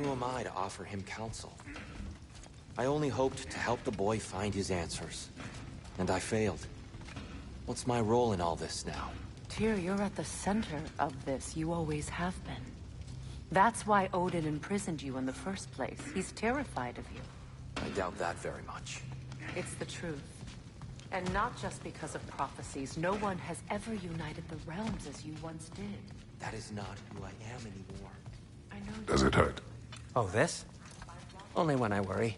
who am I to offer him counsel? I only hoped to help the boy find his answers. And I failed. What's my role in all this now? Tyr, you're at the center of this. You always have been. That's why Odin imprisoned you in the first place. He's terrified of you. I doubt that very much. It's the truth. And not just because of prophecies. No one has ever united the realms as you once did. That is not who I am anymore. I know. Does it hurt? Oh, this? Only when I worry.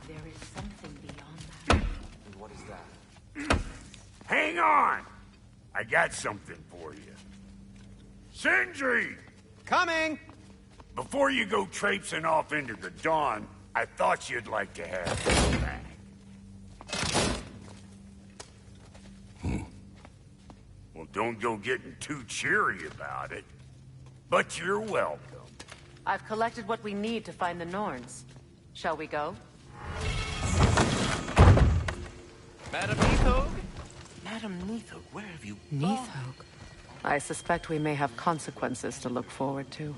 There is something beyond that. And what is that? Hang on! I got something for you. Sindri! Coming! Before you go traipsing off into the dawn, I thought you'd like to have this back. Well, don't go getting too cheery about it. But you're welcome. I've collected what we need to find the Norns. Shall we go? Madam Neathog? Madam Neathog, where have you gone? Neathog? I suspect we may have consequences to look forward to.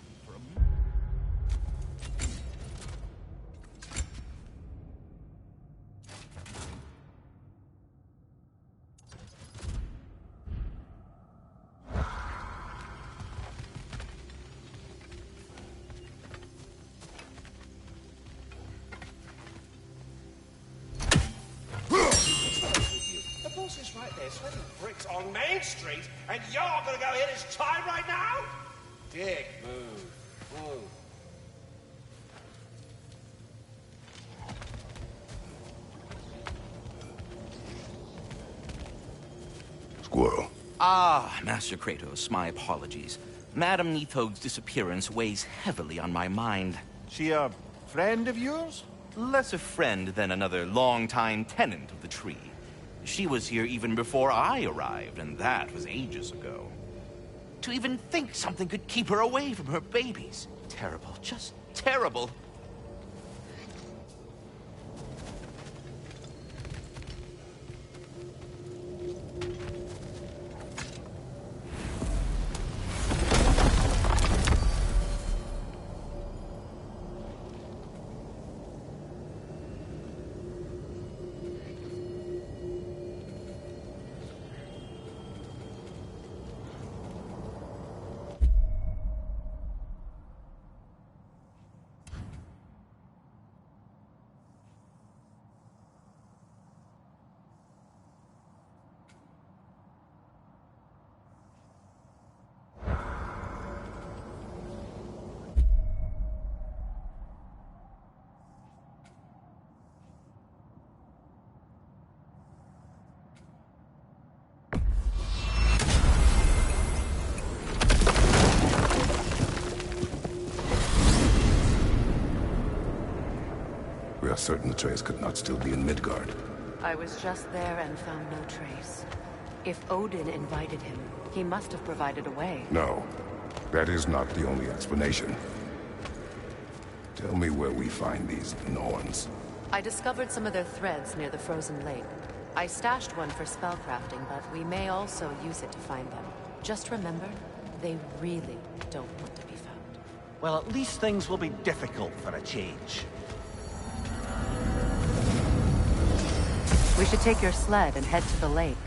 Right there, sweating bricks on Main Street, and you're gonna go hit his time right now? Dick, move. Move. Squirrel. Ah, Master Kratos, my apologies. Madam Neathog's disappearance weighs heavily on my mind. She a friend of yours? Less a friend than another long-time tenant of the tree. She was here even before I arrived, and that was ages ago. To even think something could keep her away from her babies. Terrible, just terrible. We are certain the trace could not still be in Midgard. I was just there and found no trace. If Odin invited him, he must have provided a way. No, that is not the only explanation. Tell me where we find these Norns. I discovered some of their threads near the frozen lake. I stashed one for spellcrafting, but we may also use it to find them. Just remember, they really don't want to be found. Well, at least things will be difficult for a change. We should take your sled and head to the lake.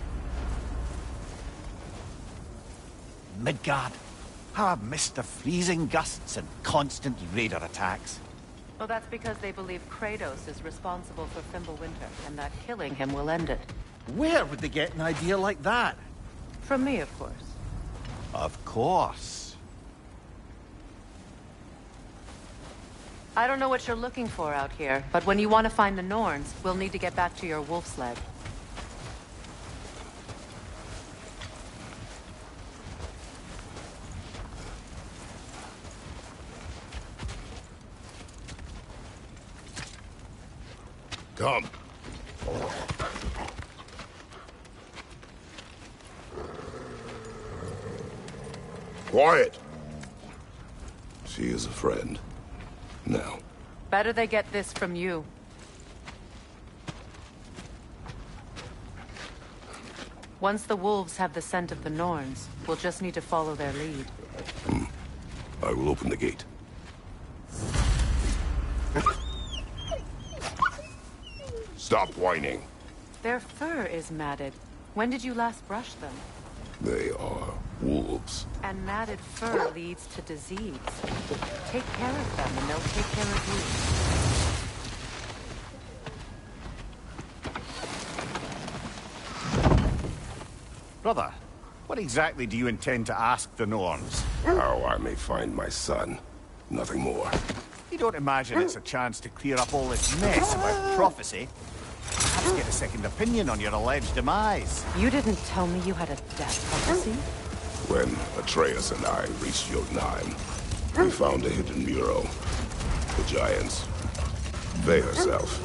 Midgard. How I've missed the freezing gusts and constant raider attacks. Well, that's because they believe Kratos is responsible for Fimbulwinter, and that killing him will end it. Where would they get an idea like that? From me, of course. Of course. I don't know what you're looking for out here, but when you want to find the Norns, we'll need to get back to your wolf sled. Come. Quiet. She is a friend. Now. Better they get this from you. Once the wolves have the scent of the Norns, we'll just need to follow their lead. I will open the gate. Stop whining. Their fur is matted. When did you last brush them? They are wolves. And matted fur leads to disease. Take care of them and they'll take care of you. Brother, what exactly do you intend to ask the Norns? How I may find my son. Nothing more. You don't imagine it's a chance to clear up all this mess about prophecy? Perhaps get a second opinion on your alleged demise. You didn't tell me you had a death prophecy? When Atreus and I reached Jotunheim, we found a hidden mural. The giants, they herself,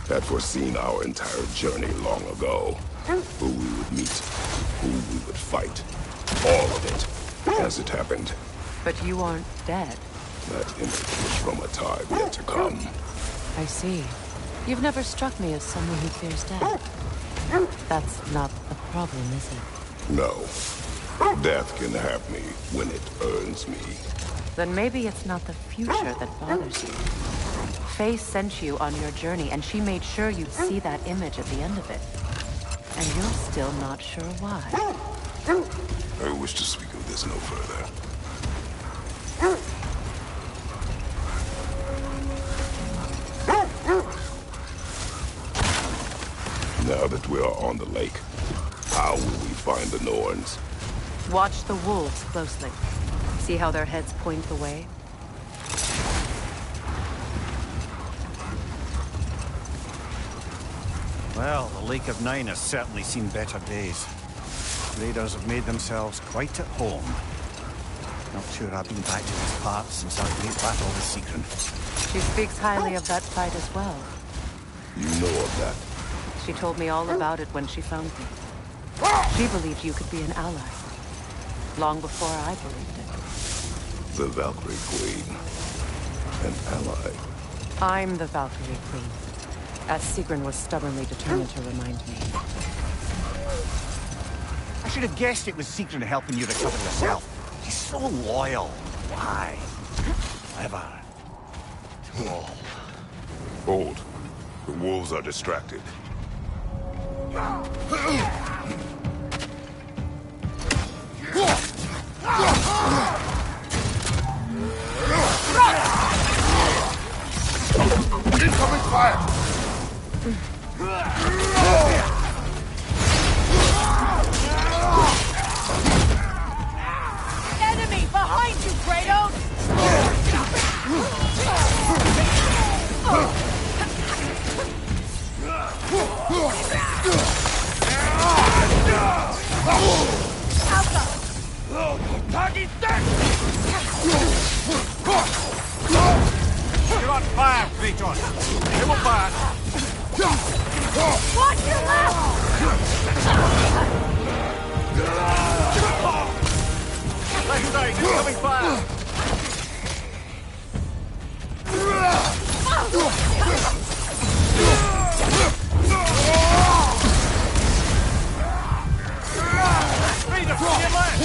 had foreseen our entire journey long ago. Who we would meet, who we would fight. All of it, as it happened. But you aren't dead. That image was from a time yet to come. I see. You've never struck me as someone who fears death. That's not a problem, is it? No. Death can have me when it earns me. Then maybe it's not the future that bothers you. Faye sent you on your journey, and she made sure you'd see that image at the end of it. And you're still not sure why. I wish to speak of this no further. Now that we are on the lake, how will we find the Norns? Watch the wolves closely. See how their heads point the way? Well, the Lake of Nine has certainly seen better days. Raiders have made themselves quite at home. Not sure I've been back to these parts since our great battle with Sigrun. She speaks highly of that fight as well. You know of that? She told me all about it when she found me. She believed you could be an ally. Long before I believed it. The Valkyrie Queen. An ally. I'm the Valkyrie Queen. As Sigrun was stubbornly determined to remind me. I should have guessed it was Sigrun helping you recover yourself. She's so loyal. Why? Ever. Hold. The wolves are distracted. Incoming fire! Enemy behind you, Kratos! You're on fire, Kratos! Come on back! Watch your left! Left side, incoming fire! Raider, to your left!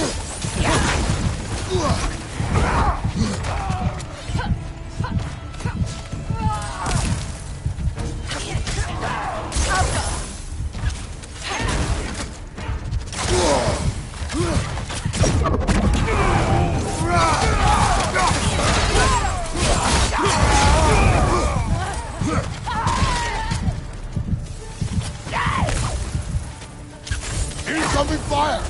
Incoming fire!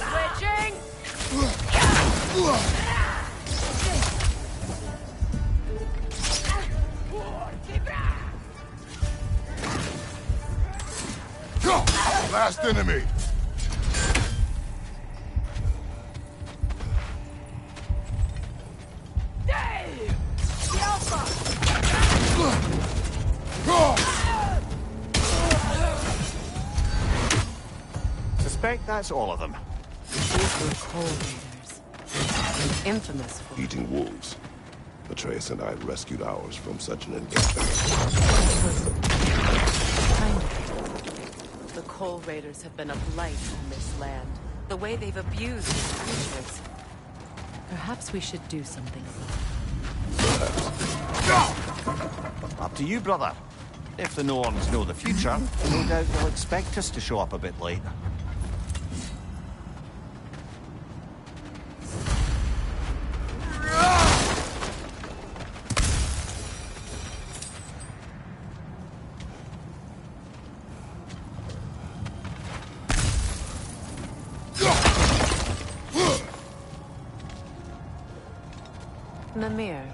Switching! Last enemy! suspect that's all of them. These were Coal Raiders. Infamous for Eating wolves. Atreus and I rescued ours from such an endeavor. kind of. The Coal Raiders have been a blight on this land. The way they've abused these creatures. Perhaps we should do something about it. Up to you, brother. If the Norns know the future, no doubt they'll expect us to show up a bit late. Mimir,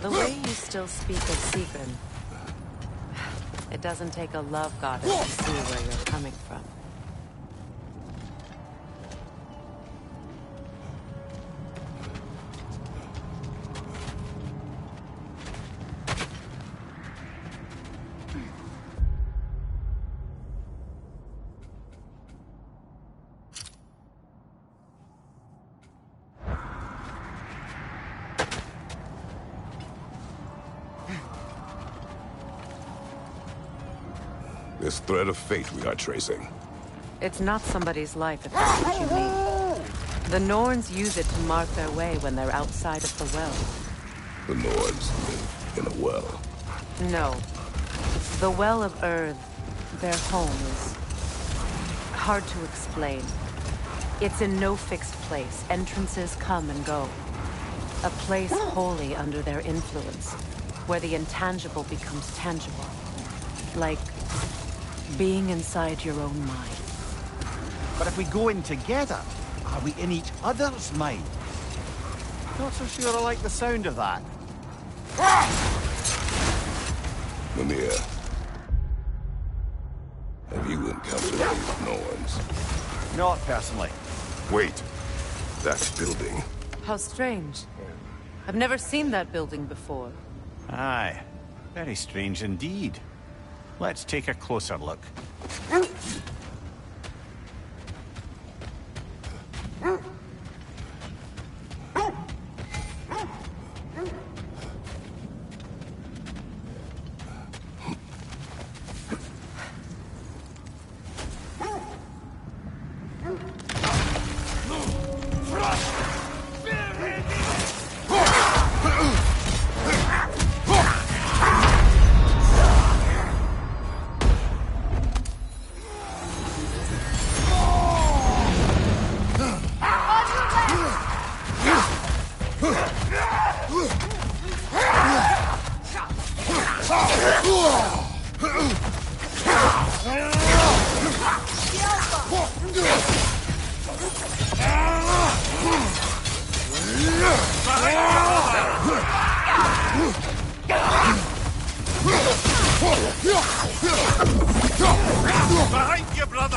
the way you still speak of Sigrun, it doesn't take a love goddess to see where you're coming from. This thread of fate we are tracing. It's not somebody's life, if that's what you mean. The Norns use it to mark their way when they're outside of the well. The Nords live in a well. No. The Well of Earth, their home, is hard to explain. It's in no fixed place. Entrances come and go. A place wholly under their influence, where the intangible becomes tangible. Like being inside your own mind. But if we go in together, are we in each other's mind? Not so sure I like the sound of that. Mimir, have you encountered these Norns? Not personally. Wait, that building. How strange. I've never seen that building before. Aye, very strange indeed. Let's take a closer look. Behind you, brother!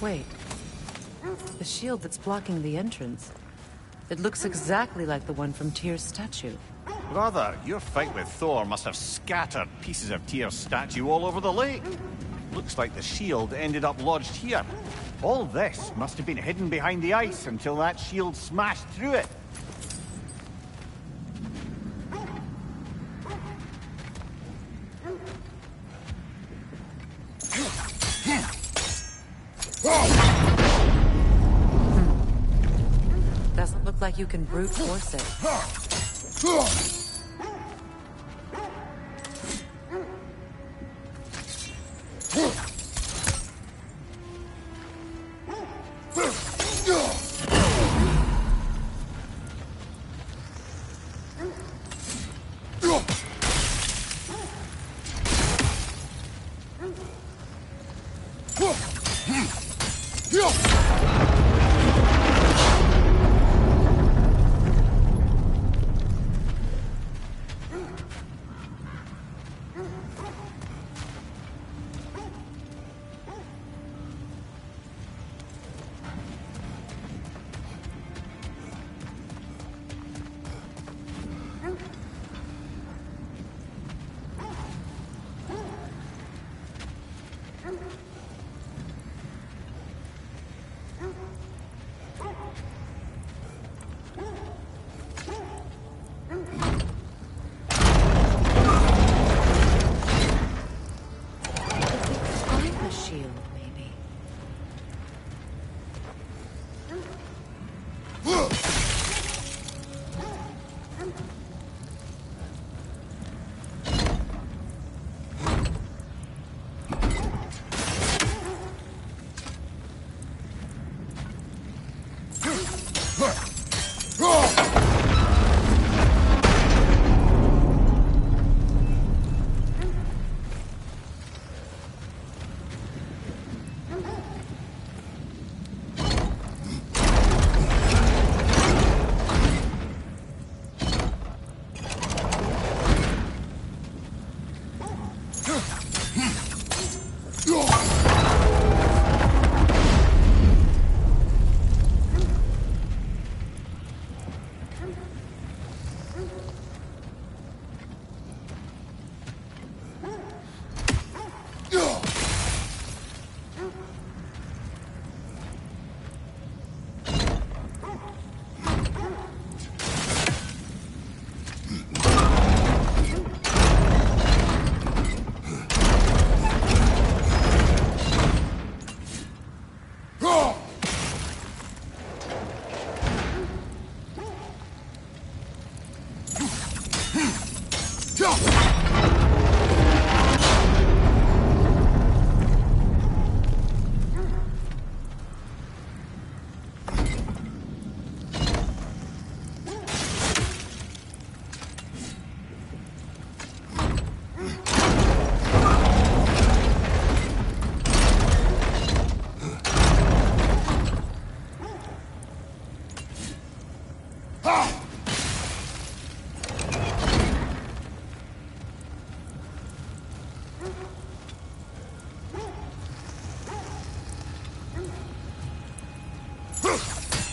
Wait. The shield that's blocking the entrance. It looks exactly like the one from Tyr's statue. Brother, your fight with Thor must have scattered pieces of Tyr's statue all over the lake. Looks like the shield ended up lodged here. All this must have been hidden behind the ice until that shield smashed through it. Doesn't look like you can brute force it.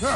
Good,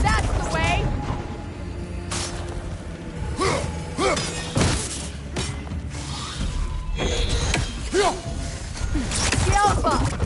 that's the way! The Alpha!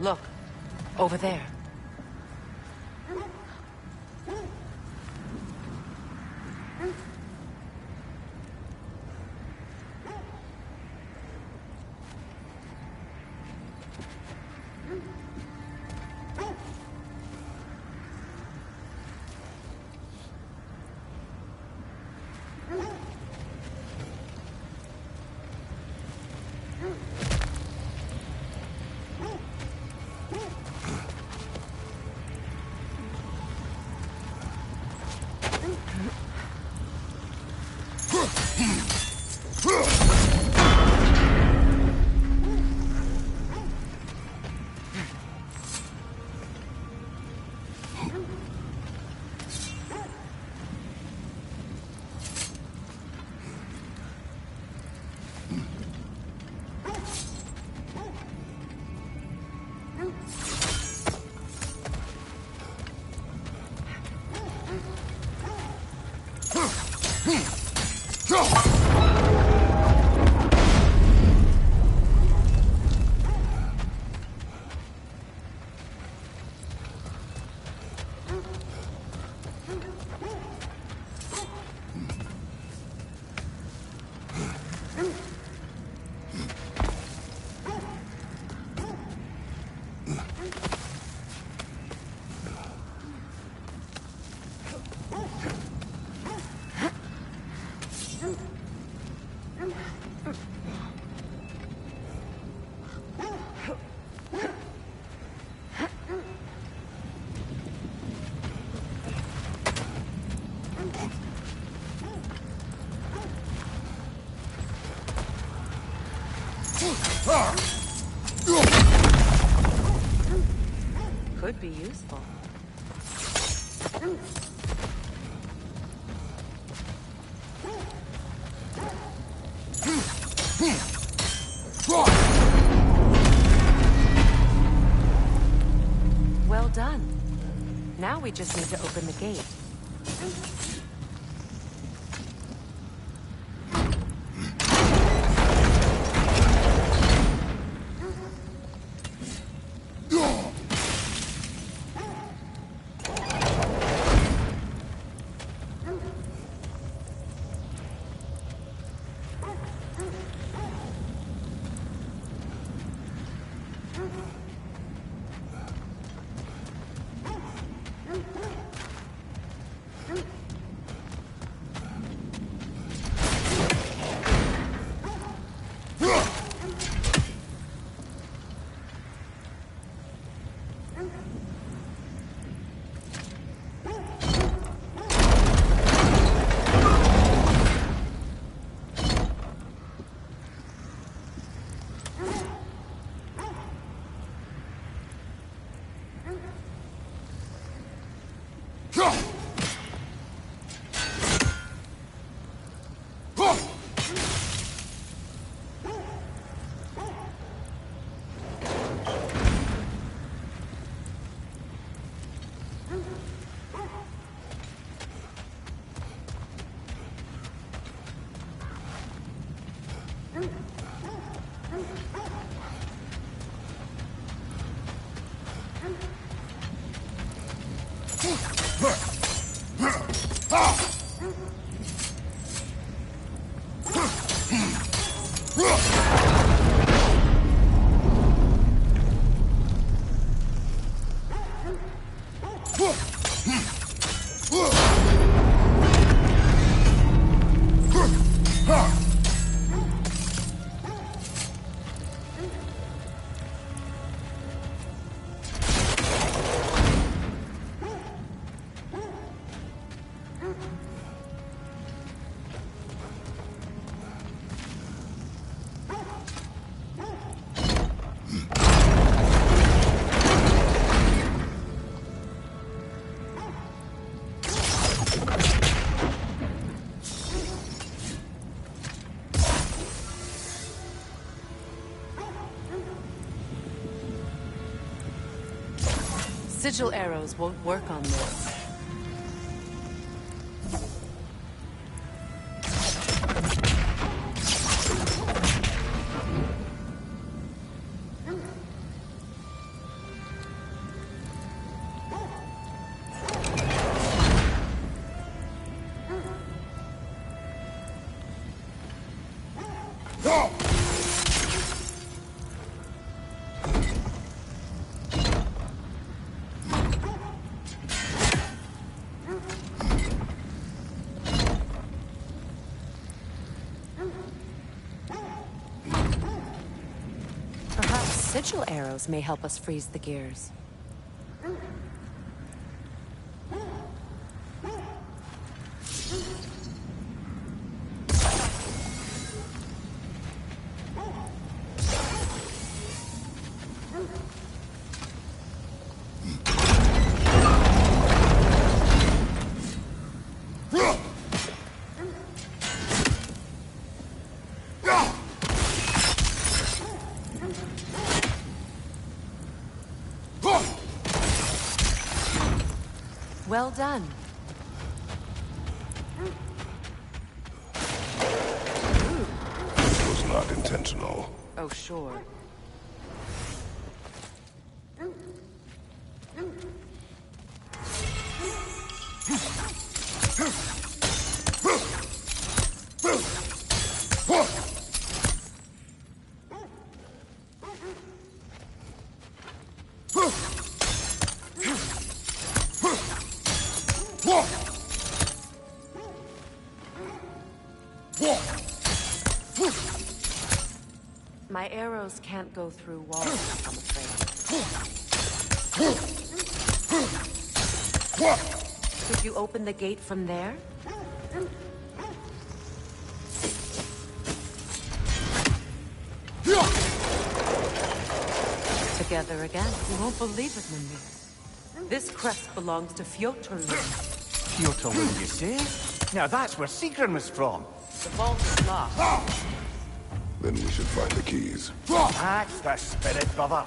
Look, over there. Could be useful. Well done. Now we just need to open the gate. Sigil arrows won't work on this. Sigil arrows may help us freeze the gears. Well done. This was not intentional. Oh, sure. My arrows can't go through walls, I'm afraid. Could you open the gate from there? Together again. You won't believe it, Mimir. This crest belongs to Fjotorlund. Fjotorlund, you say? Now that's where Sigrun was from. The vault is locked. Then we should find the keys. That's the spirit, brother.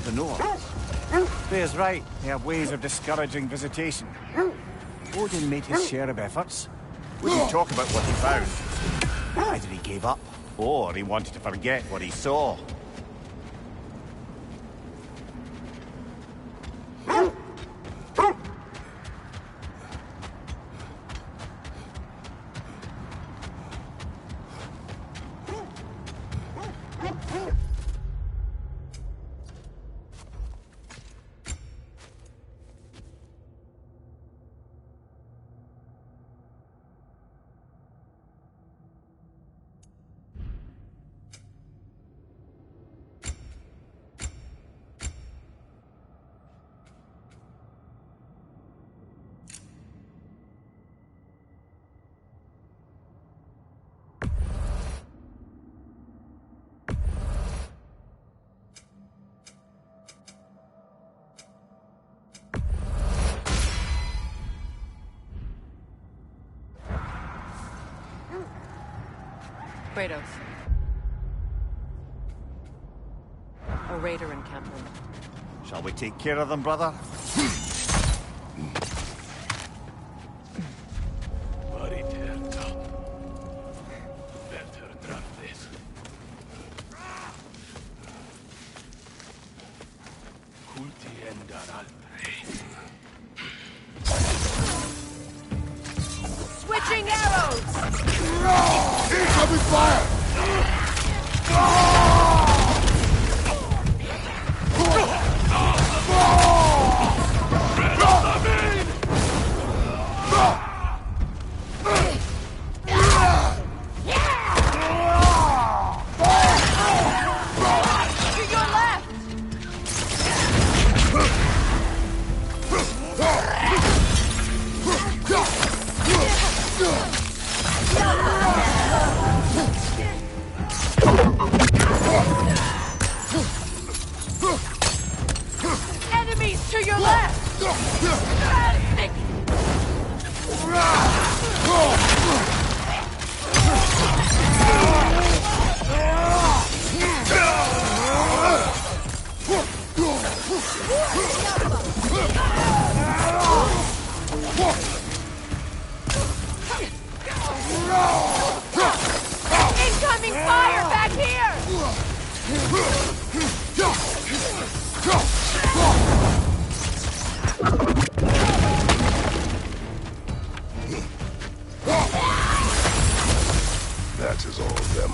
the north. Freya's right. They have ways of discouraging visitation. Odin made his share of efforts. Wouldn't talk about what he found. Either he gave up, or he wanted to forget what he saw. Kratos. A raider encampment. Shall we take care of them, brother? Switching arrows! Incoming fire! To your left! Enemies to your left! Incoming fire back here! That is all of them.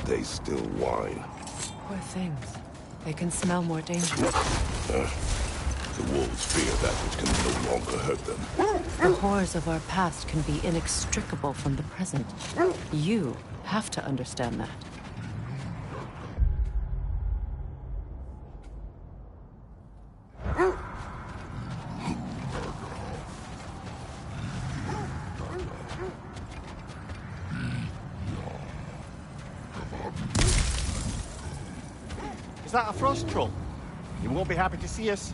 They still whine. Poor things. They can smell more danger. The wolves fear that which can no longer hurt them. The horrors of our past can be inextricable from the present. You have to understand that. Is that a frost troll? You won't be happy to see us.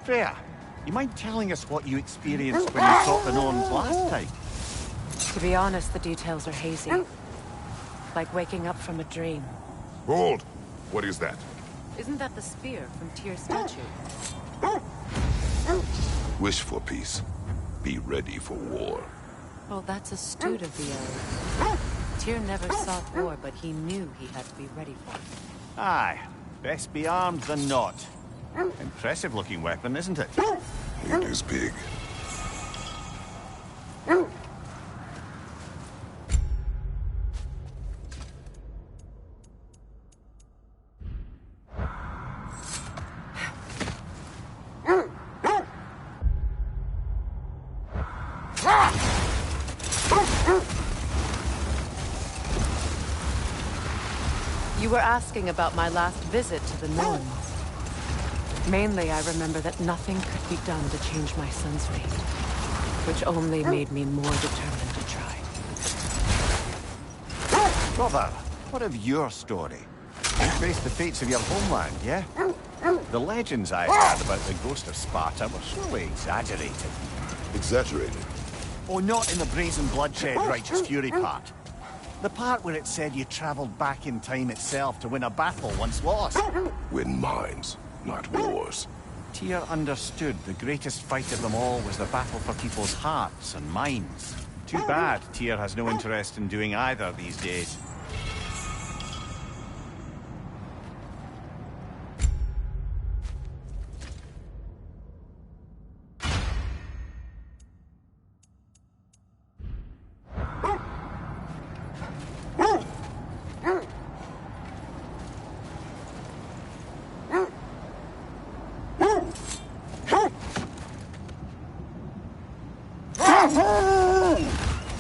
Freya, you mind telling us what you experienced when you sought the Norns last time? To be honest, the details are hazy. Like waking up from a dream. Hold! What is that? Isn't that the spear from Tyr's statue? Wish for peace. Be ready for war. Well, that's astute of the elves. Tyr never sought war, but he knew he had to be ready for it. Aye. Best be armed than not. Impressive looking weapon, isn't it? It is big. You were asking about my last visit to the Norns. Mainly, I remember that nothing could be done to change my son's fate, which only made me more determined to try. Brother, what of your story? You faced the fates of your homeland, yeah? The legends I heard about the ghost of Sparta were surely exaggerated. Exaggerated? Oh, not in the brazen bloodshed righteous fury part. The part where it said you traveled back in time itself to win a battle once lost. Win minds, not wars. Tyr understood the greatest fight of them all was the battle for people's hearts and minds. Too bad Tyr has no interest in doing either these days.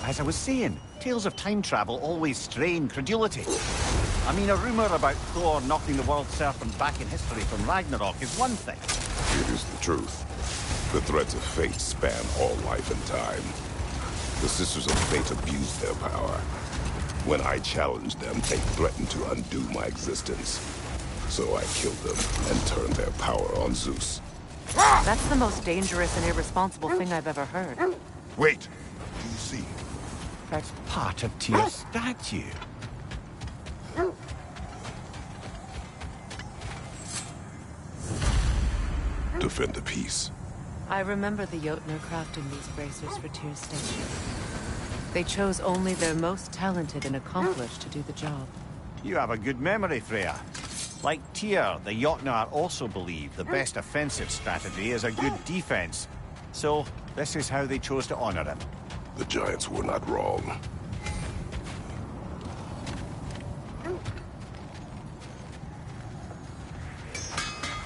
As I was saying, tales of time travel always strain credulity. I mean, a rumor about Thor knocking the world serpent back in history from Ragnarok is one thing. It is the truth. The threads of fate span all life and time. The Sisters of Fate abused their power. When I challenged them, they threatened to undo my existence. So I killed them and turned their power on Zeus. That's the most dangerous and irresponsible thing I've ever heard. Wait! Do you see? That's part of Tyr's statue. Defend the peace. I remember the Jotnar crafting these bracers for Tyr's statue. They chose only their most talented and accomplished to do the job. You have a good memory, Freya. Like Tyr, the Jotnar also believe the best offensive strategy is a good defense. So, this is how they chose to honor him. The Giants were not wrong.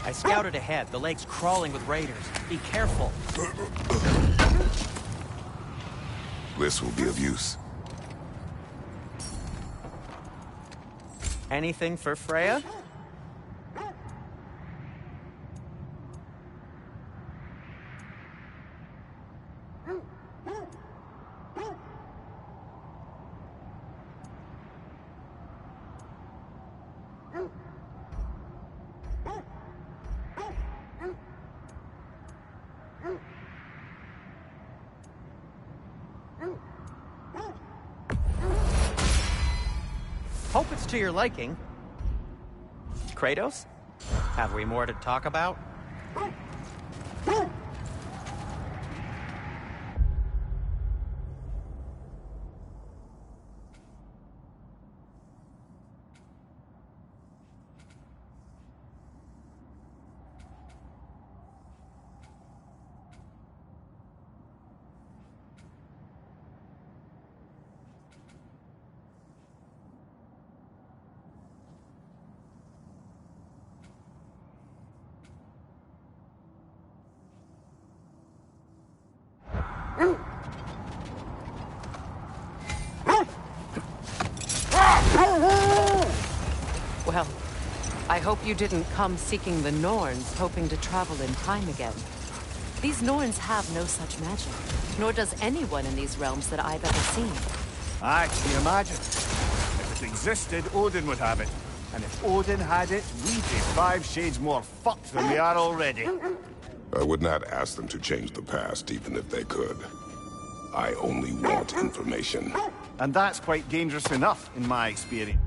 I scouted ahead. The lake's crawling with raiders. Be careful. This will be of use. Anything for Freya? Hope it's to your liking. Kratos? Have we more to talk about? Well, I hope you didn't come seeking the Norns, hoping to travel in time again. These Norns have no such magic, nor does anyone in these realms that I've ever seen. Aye, can you imagine? If it existed, Odin would have it. And if Odin had it, we'd be 5 shades more fucked than we are already. I would not ask them to change the past, even if they could. I only want information. And that's quite dangerous enough, in my experience.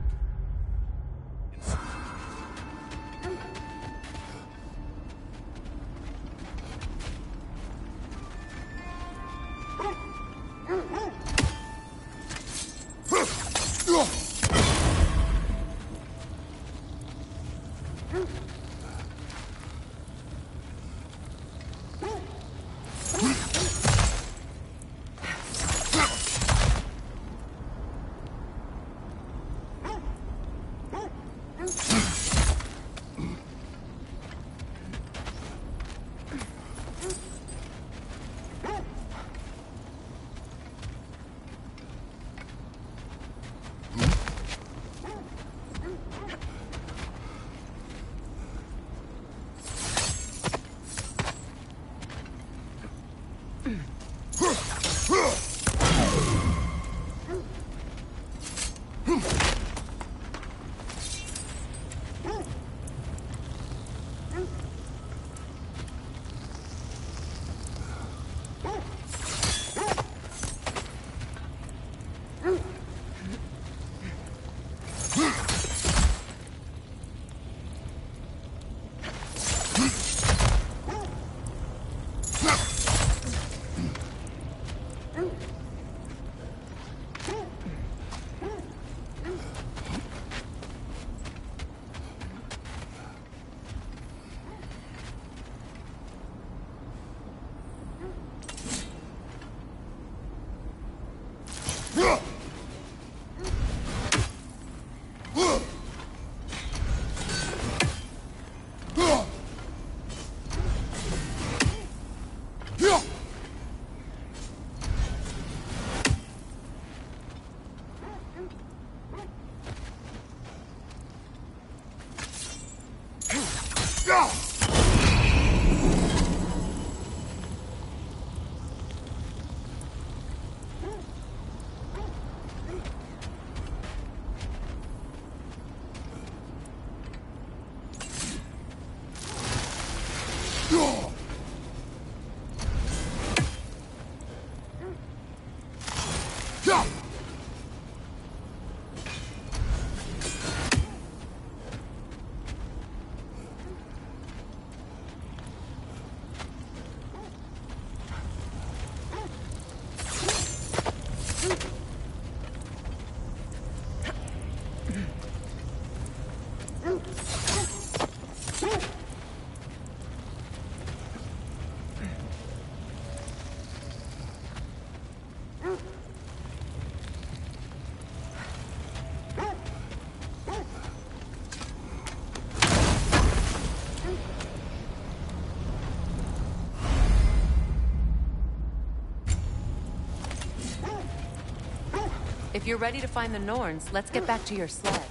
If you're ready to find the Norns, let's get back to your sled.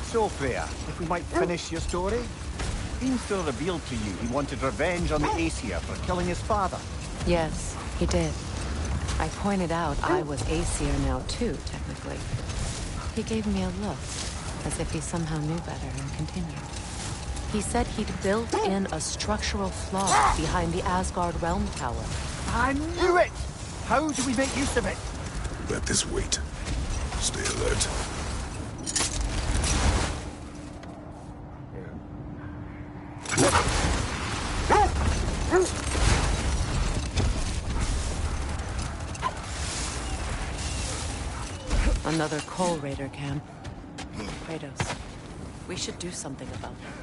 So, Freya, if we might finish your story? Beanstar revealed to you he wanted revenge on the Aesir for killing his father. Yes, he did. I pointed out I was Aesir now too, technically. He gave me a look, as if he somehow knew better and continued. He said he'd built in a structural flaw behind the Asgard Realm Tower. I knew it! How do we make use of it? Let this wait. Stay alert. Another Coal Raider camp. Kratos, we should do something about that.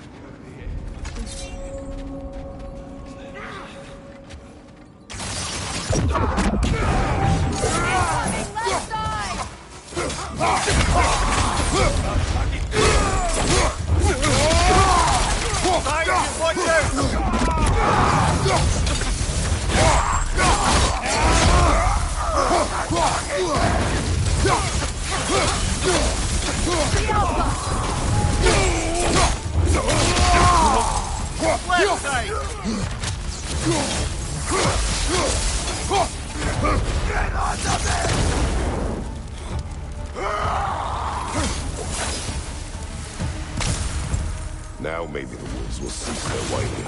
Left side! Watch out! left side! Get onto me! Now maybe the wolves will cease their whining.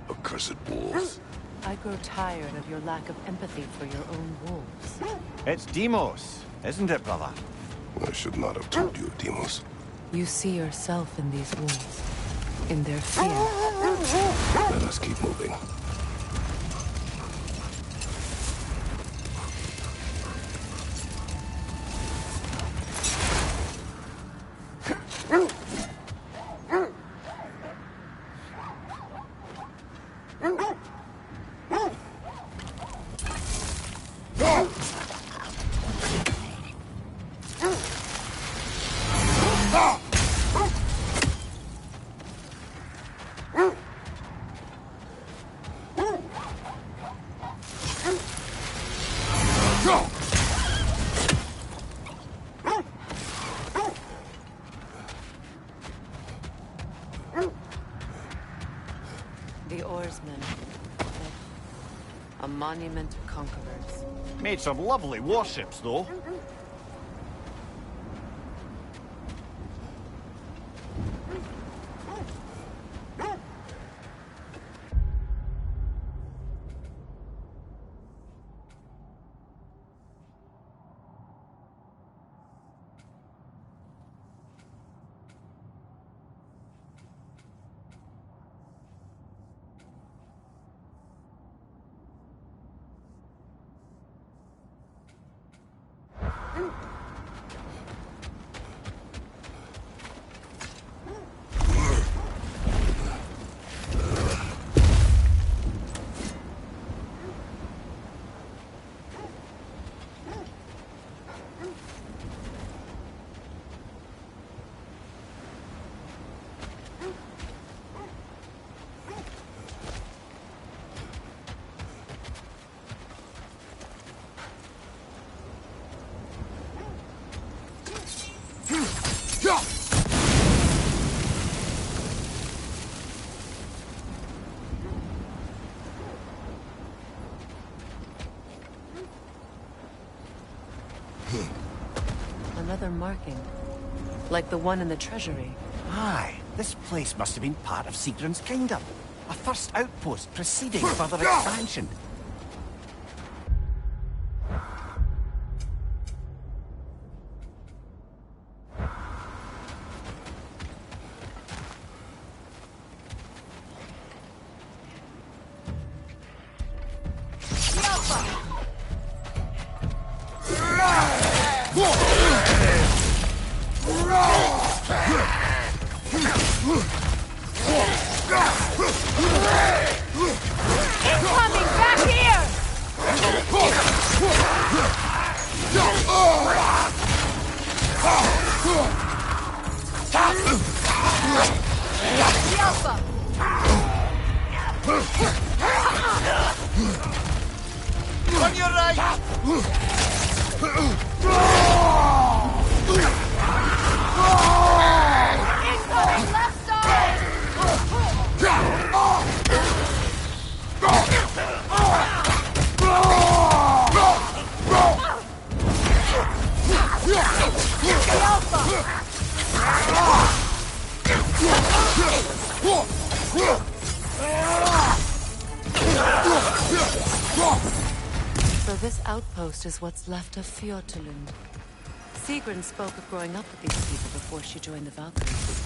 Accursed wolves. I grow tired of your lack of empathy for your own wolves. It's Demos, isn't it, brother? I should not have told you of Demos. You see yourself in these wolves, in their fear. Let us keep moving. The oarsmen. A monument to conquerors. Made some lovely warships, though. Another marking. Like the one in the treasury. Aye, this place must have been part of Sigrun's kingdom. A first outpost preceding further expansion. Incoming! Back here! On your right! Incoming left side! The Alpha! So this outpost is what's left of Fjortulund. Sigrun spoke of growing up with these people before she joined the Valkyries.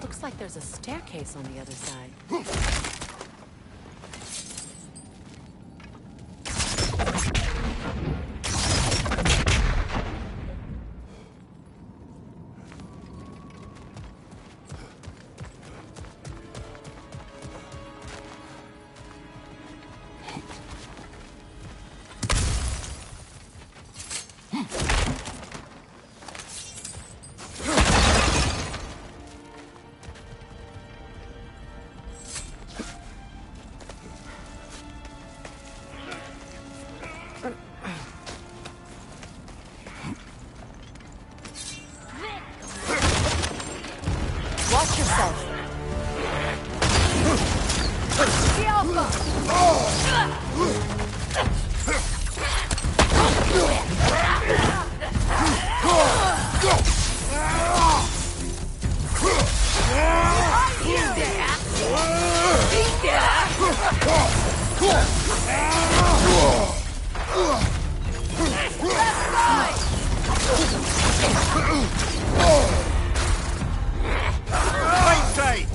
Looks like there's a staircase on the other side. Watch yourself. The Alpha! Right side!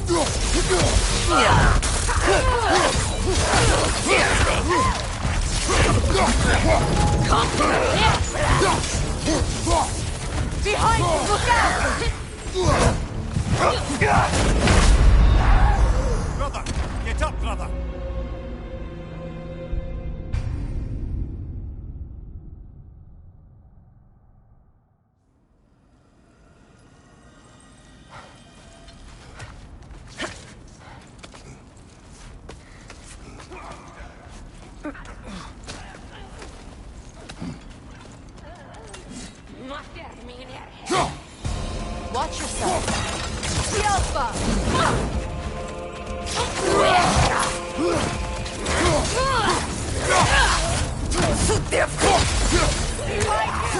Behind you! Look out! Brother! Get up, brother! Watch yourself. The Alpha!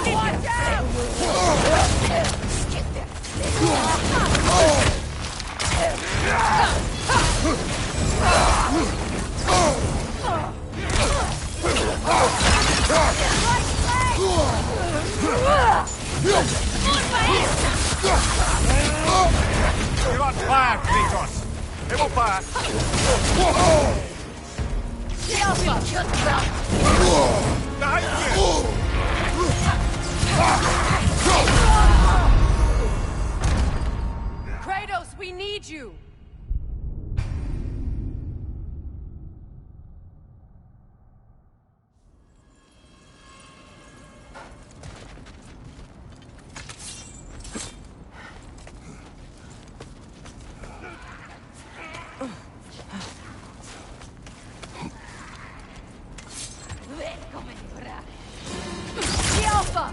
Behind you! Watch out! You're on fire, Kratos! It will pass! The Alpha! Behind you! Kratos, we need you! The Alpha!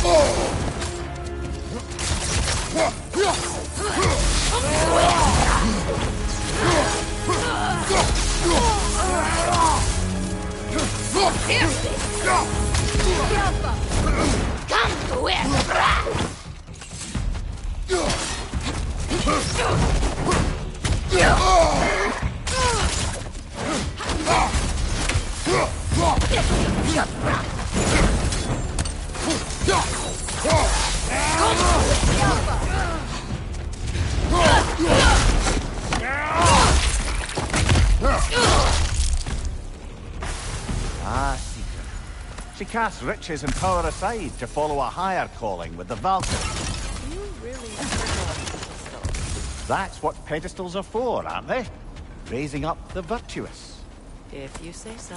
Oh! Ah, Seeker. She casts riches and power aside to follow a higher calling with the Valkyrie. You really pedestals. That's what pedestals are for, aren't they? Raising up the virtuous. If you say so.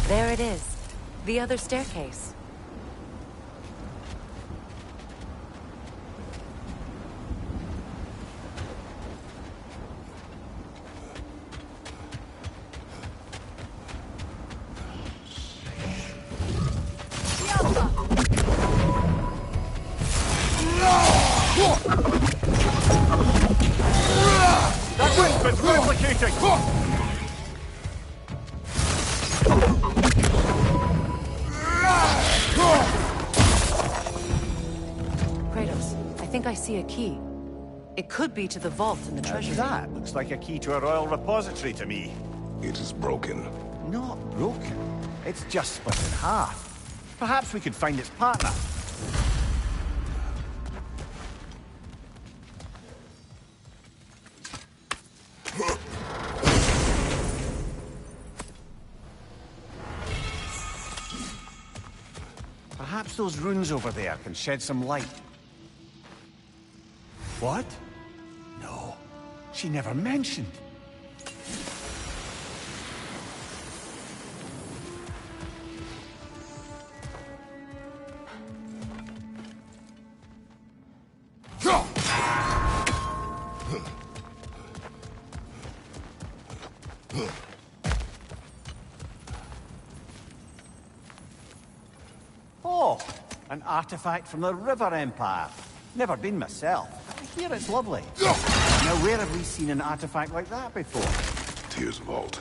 There it is. The other staircase. That weapon's replicating! Kratos, I think I see a key. It could be to the vault in the treasure. That looks like a key to a royal repository to me. It is broken. Not broken. It's just split in half. Perhaps we could find its partner. Perhaps those runes over there can shed some light. What? No, she never mentioned. Oh, an artifact from the River Empire. Never been myself. I hear it's lovely. Now, where have we seen an artifact like that before? Tyr's vault.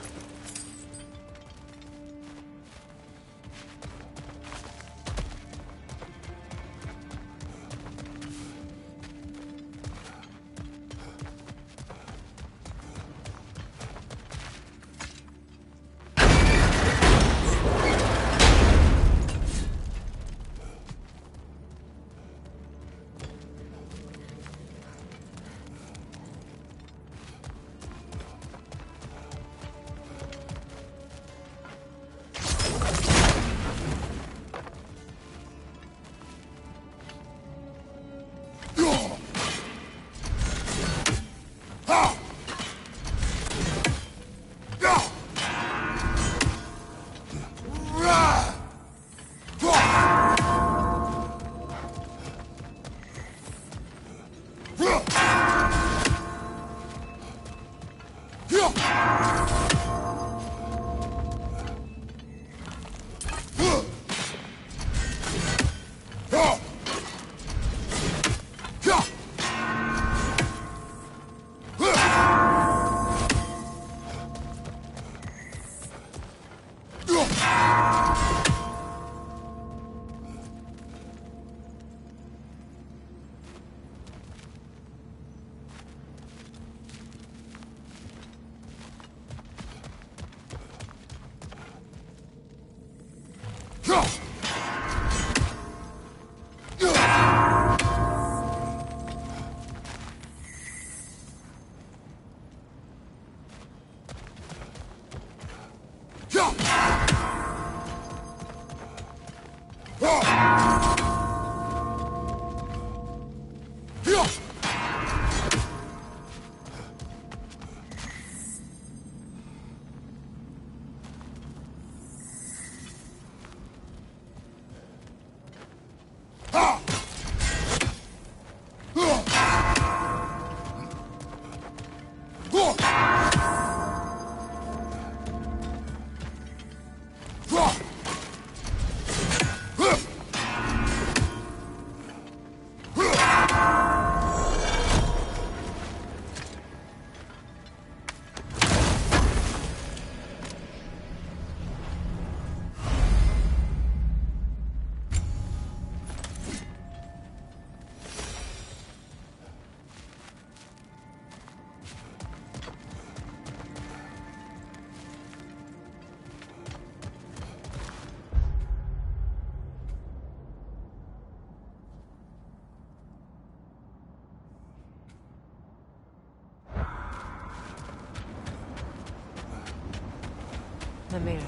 Mimir,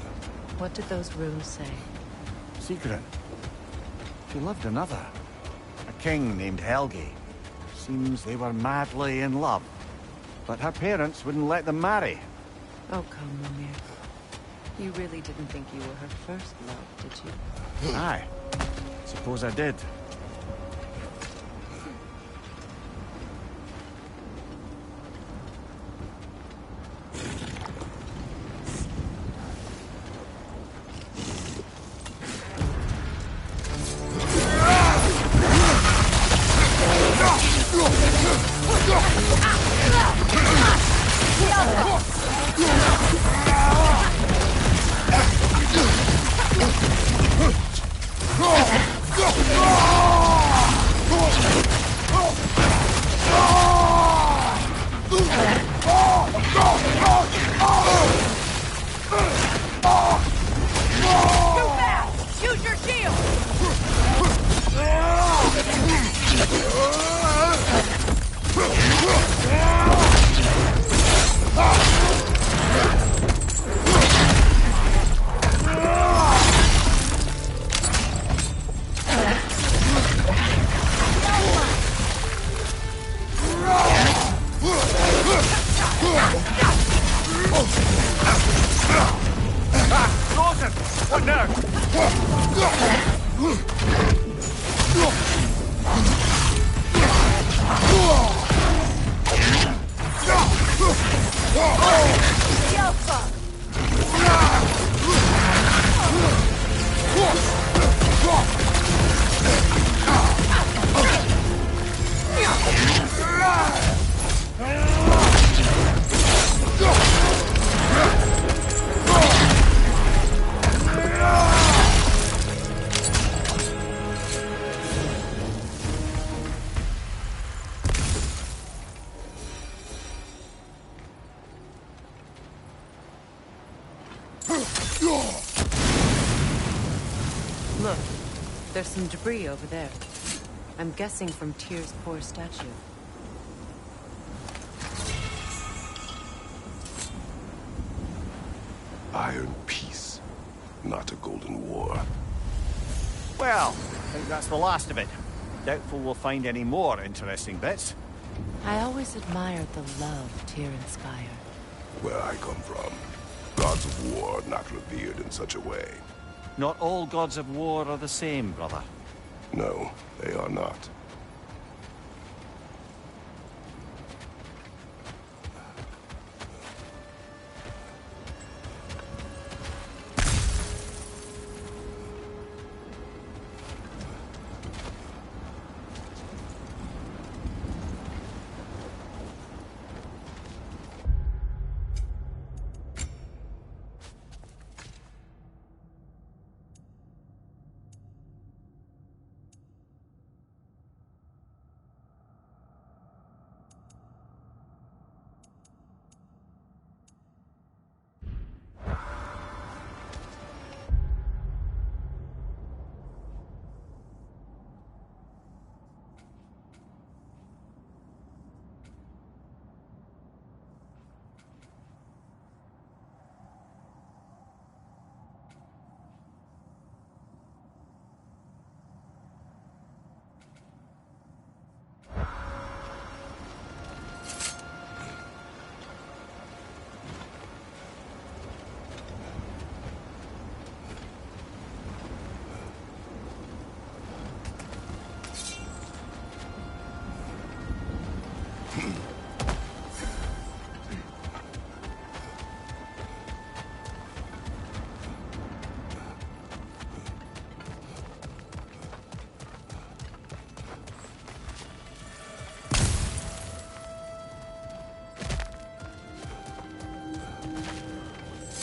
what did those runes say? Secret. She loved another. A king named Helgi. Seems they were madly in love. But her parents wouldn't let them marry. Oh, come, Mimir. You really didn't think you were her first love, did you? Aye. Suppose I did. Use your shield! Frozen! What now? Look, there's some debris over there. I'm guessing from Tyr's poor statue. Iron peace, not a golden war. Well, I think that's the last of it. Doubtful we'll find any more interesting bits. I always admired the love Tyr inspired. Where I come from, gods of war are not revered in such a way. Not all gods of war are the same, brother. No, they are not.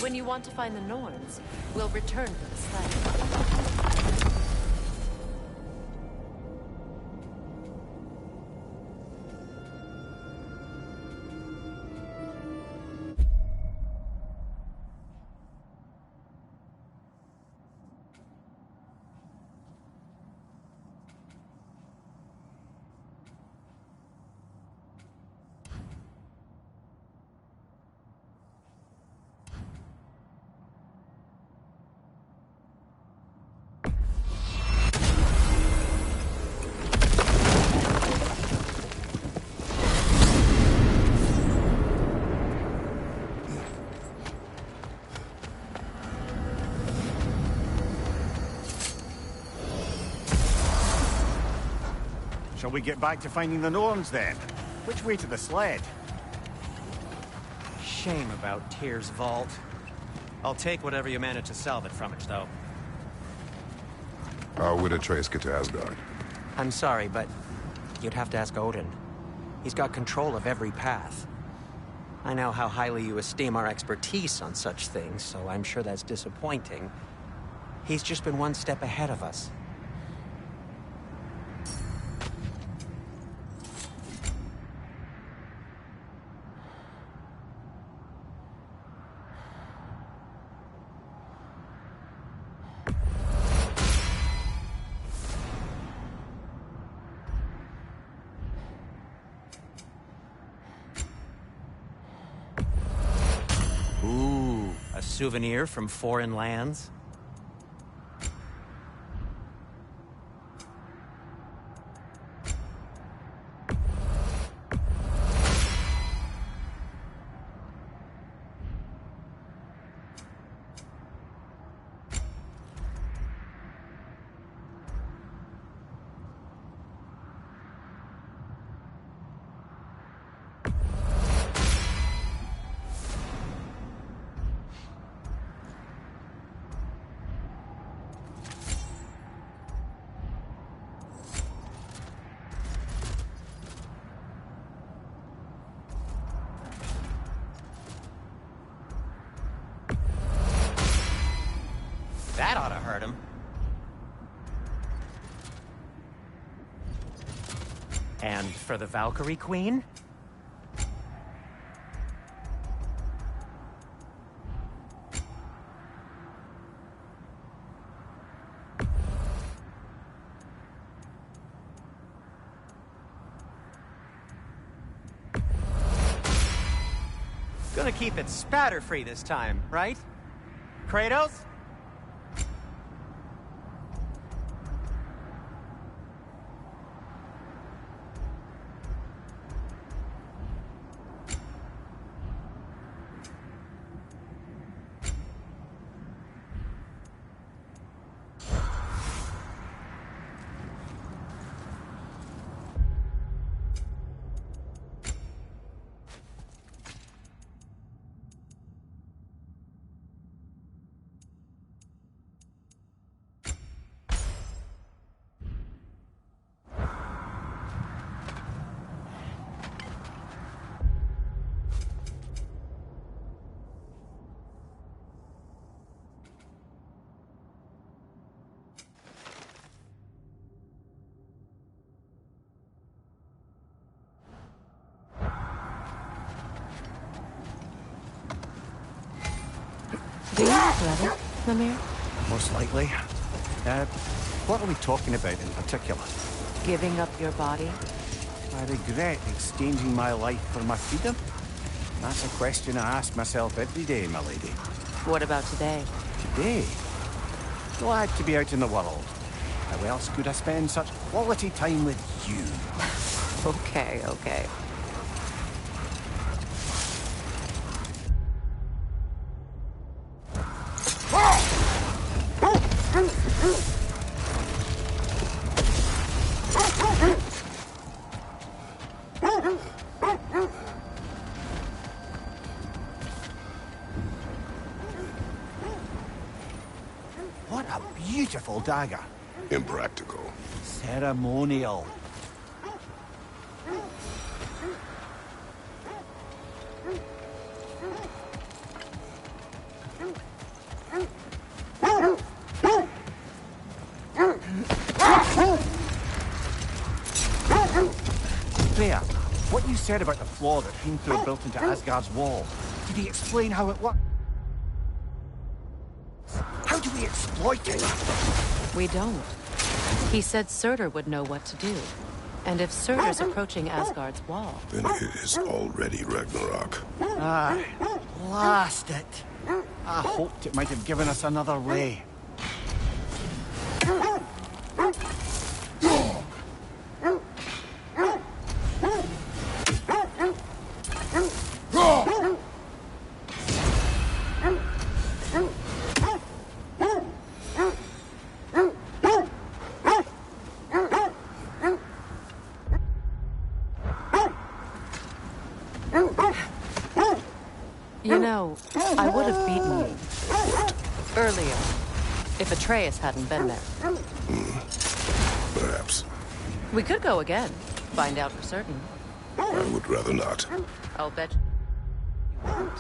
When you want to find the Norns, we'll return to the sled. Shall we get back to finding the Norns then? Which way to the sled? Shame about Tyr's vault. I'll take whatever you manage to salvage from it, though. How would Atreus get to Asgard? I'm sorry, but you'd have to ask Odin. He's got control of every path. I know how highly you esteem our expertise on such things, so I'm sure that's disappointing. He's just been one step ahead of us. Souvenir from foreign lands? That ought to hurt him. And for the Valkyrie Queen? Gonna keep it spatter-free this time, right? Kratos? Do you have a brother, Mimir? Most likely. What are we talking about in particular? Giving up your body? I regret exchanging my life for my freedom. That's a question I ask myself every day, my lady. What about today? Today? Glad to be out in the world. How else could I spend such quality time with you? Okay, okay. What a beautiful dagger. Impractical. Ceremonial. Freya, what you said about the flaw that Hrimthur built into Asgard's wall, did he explain how it worked? How do we exploit it? We don't. He said Surtur would know what to do. And if Surtur's approaching Asgard's wall... Then it is already Ragnarok. Ah, blast it. I hoped it might have given us another way. You know, I would have beaten you. Earlier, if Atreus hadn't been there. Perhaps. We could go again. Find out for certain. I would rather not. I'll bet you won't.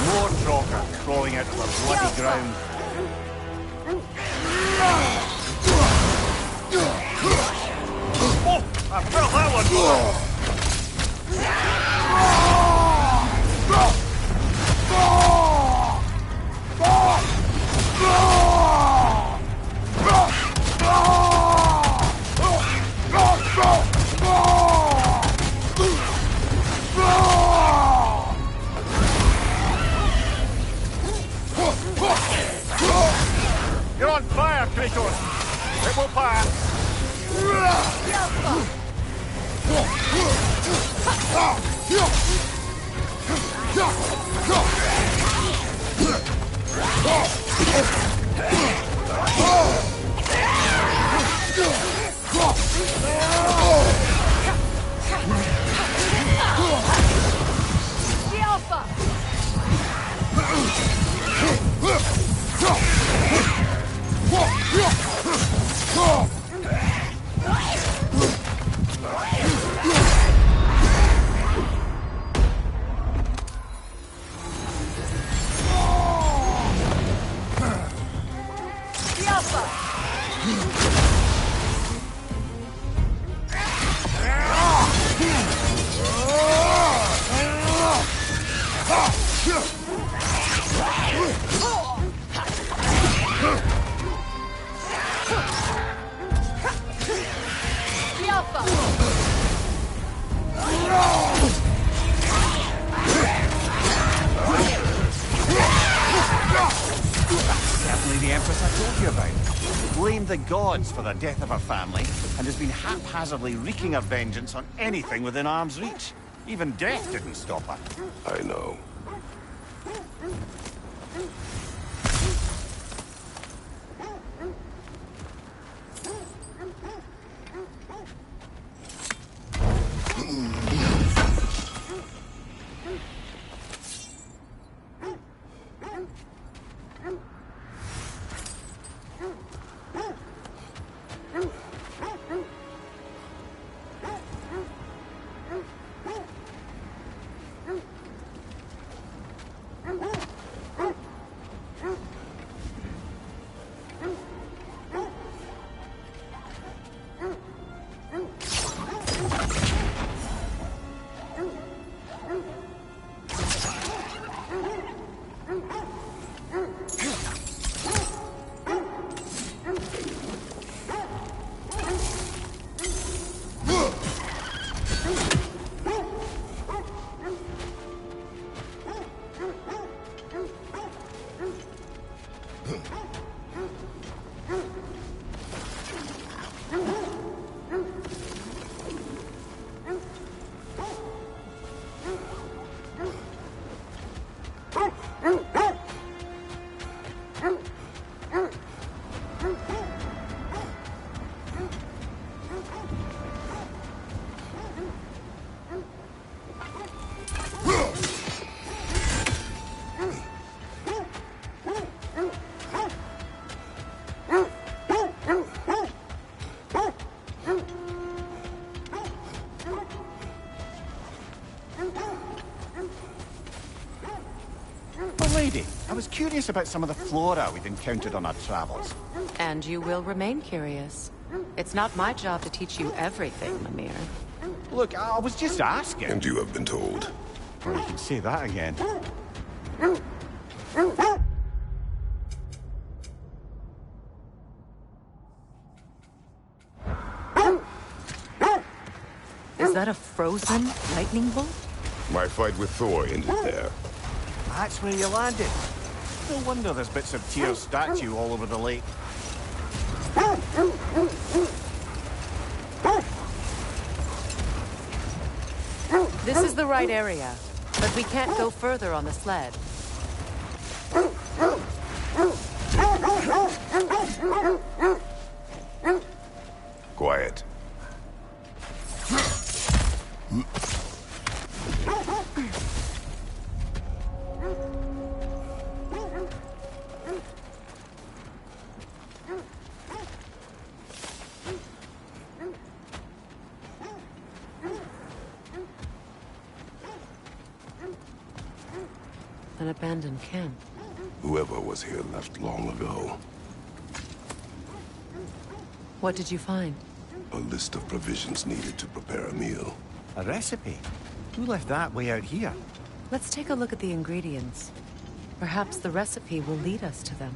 More Trocker crawling out of the bloody ground. Oh! I felt that one! You're on fire, Kratos! It will pass! Certainly the Empress I told you about. Blamed the gods for the death of her family, and has been haphazardly wreaking her vengeance on anything within arm's reach. Even death didn't stop her. I know. Lady, I was curious about some of the flora we'd encountered on our travels. And you will remain curious. It's not my job to teach you everything, Mimir. Look, I was just asking. And you have been told. Well, you can say that again. Is that a frozen lightning bolt? My fight with Thor ended there. That's where you landed. No wonder there's bits of Tyr's statue all over the lake. This is the right area, but we can't go further on the sled. Quiet. An abandoned camp. Whoever was here left long ago. What did you find? A list of provisions needed to prepare a meal. A recipe? Who left that way out here? Let's take a look at the ingredients. Perhaps the recipe will lead us to them.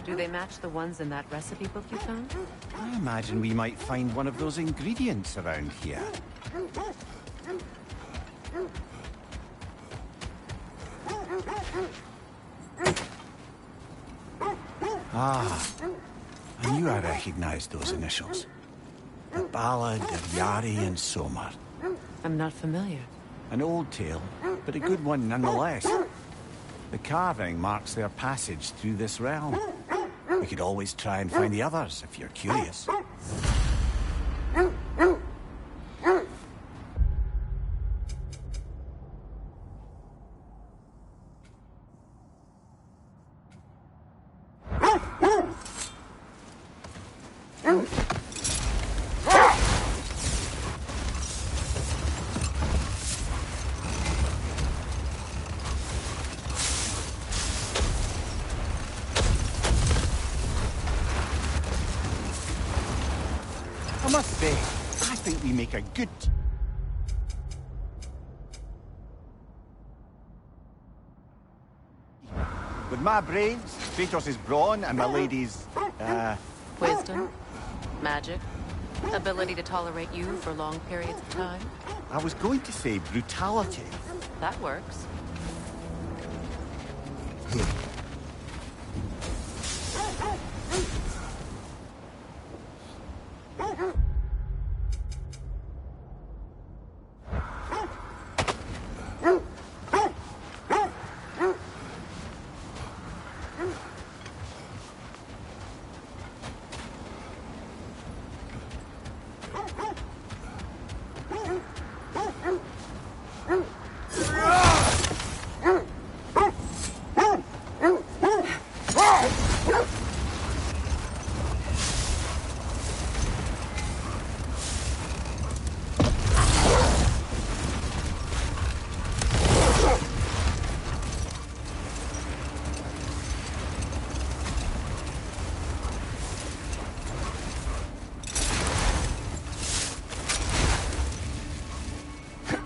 Do they match the ones in that recipe book you found? I imagine we might find one of those ingredients around here. Ah, I knew I recognized those initials. The Ballad of Yari and Somar. I'm not familiar. An old tale, but a good one nonetheless. The carving marks their passage through this realm. We could always try and find the others, if you're curious. I must say, I think we make a good... With my brains, Kratos' brawn, and my lady's, Wisdom? Magic? Ability to tolerate you for long periods of time? I was going to say brutality. That works.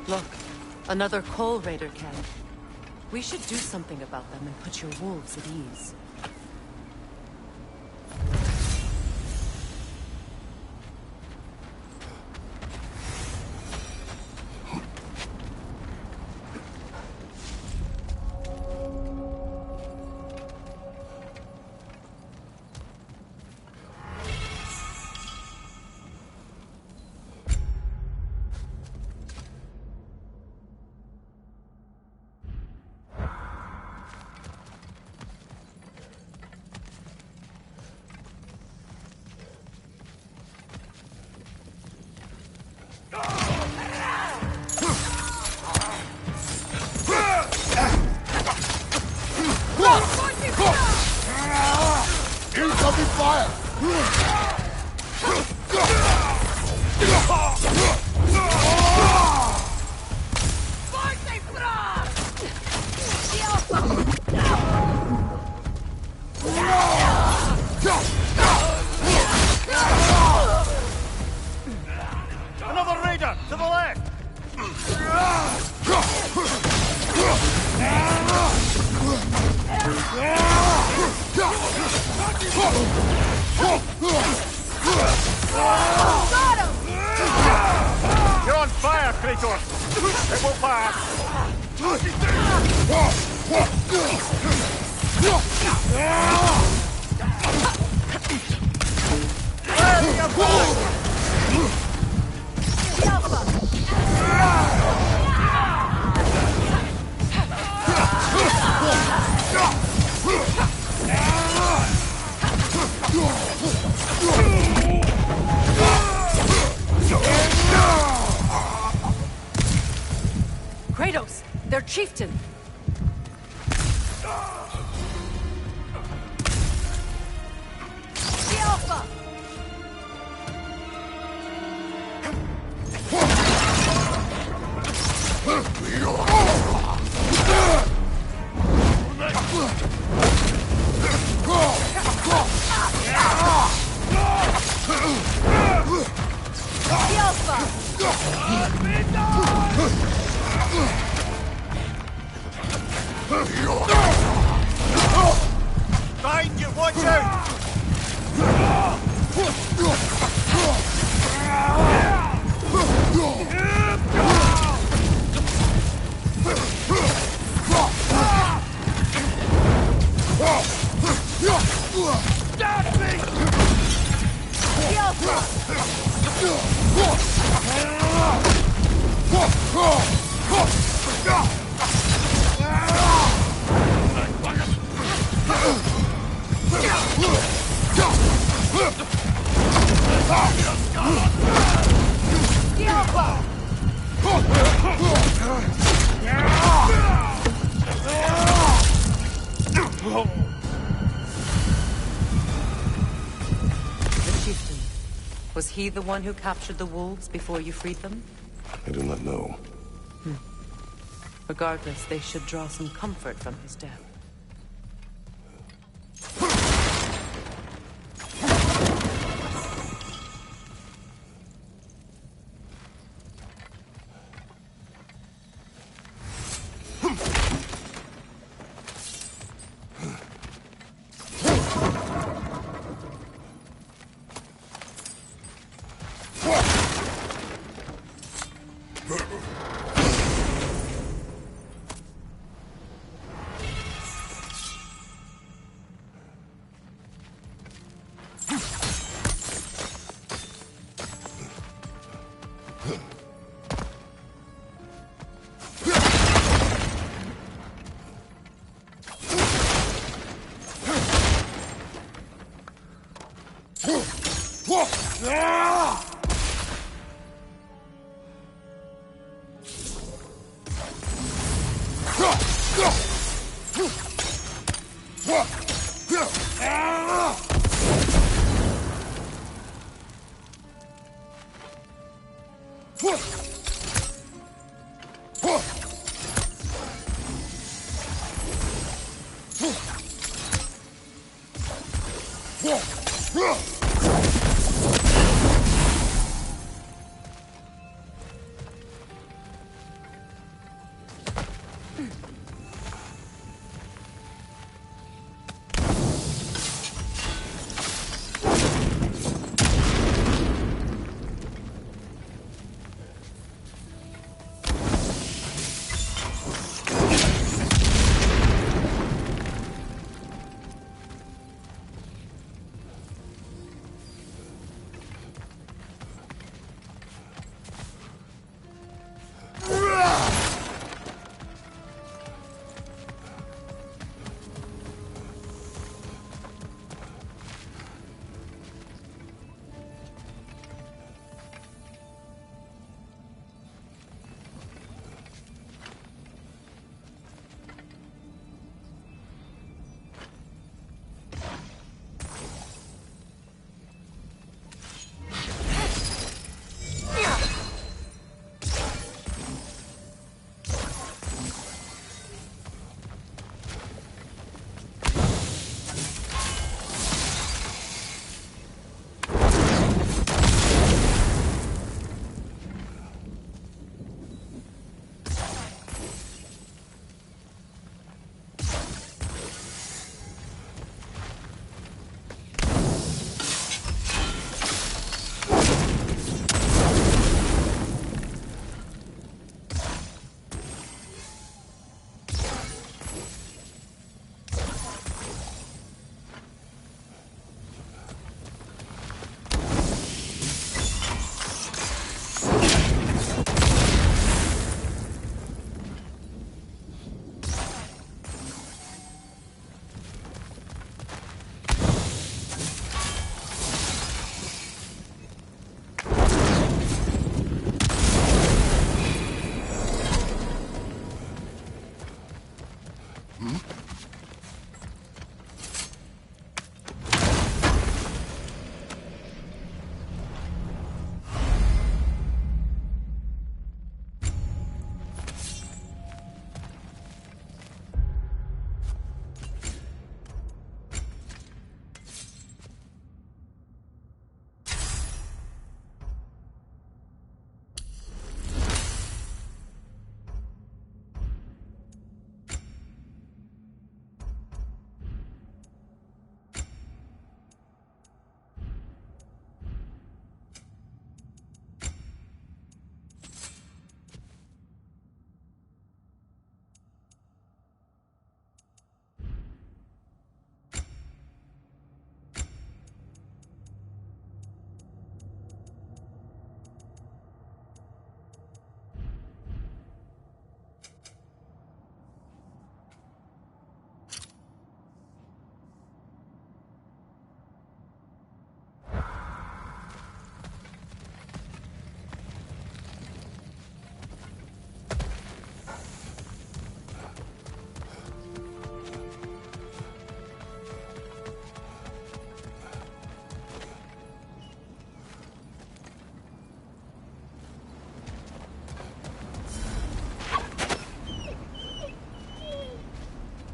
Look, another coal raider camp. We should do something about them and put your wolves at ease. Another raider to the left! Got him! You're on fire, Kratos! It will pass! Where are you going? The Alpha! Kratos! Their chieftain! The Alpha! The Alpha! Behind you, watch out! The Alpha! The Alpha! The chieftain. Was he the one who captured the wolves before you freed them? I do not know. Regardless, they should draw some comfort from his death.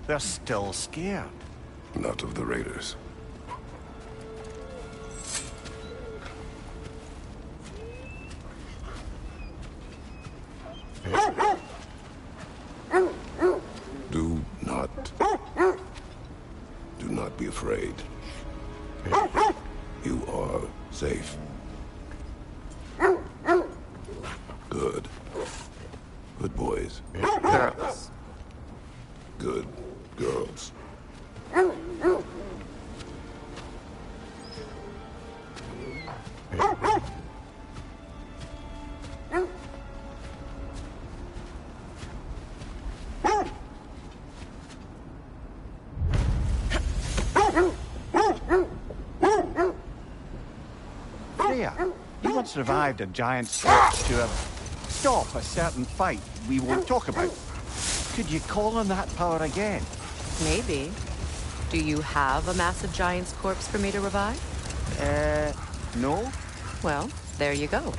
They're still scared. Not of the raiders. Do not be afraid. You are safe. Good. Good boys. Girls. Good girls. Freya, you once revived a giant corpse to stop a certain fight we won't talk about. Could you call on that power again? Maybe. Do you have a massive giant's corpse for me to revive? No? Well, there you go.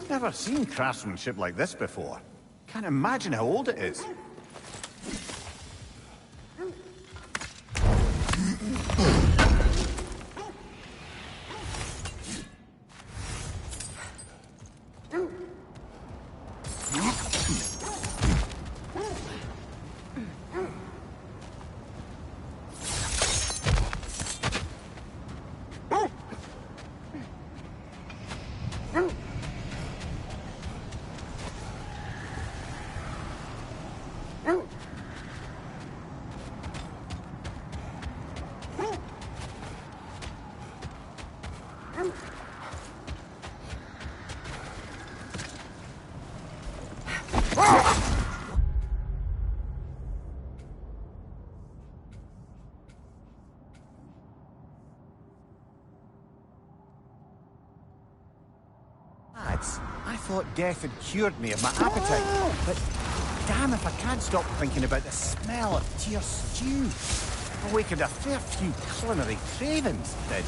Never seen craftsmanship like this before. Can't imagine how old it is. Lads, I thought death had cured me of my appetite, but damn if I can't stop thinking about the smell of Tyr stew. Awakened a fair few culinary cravings, did.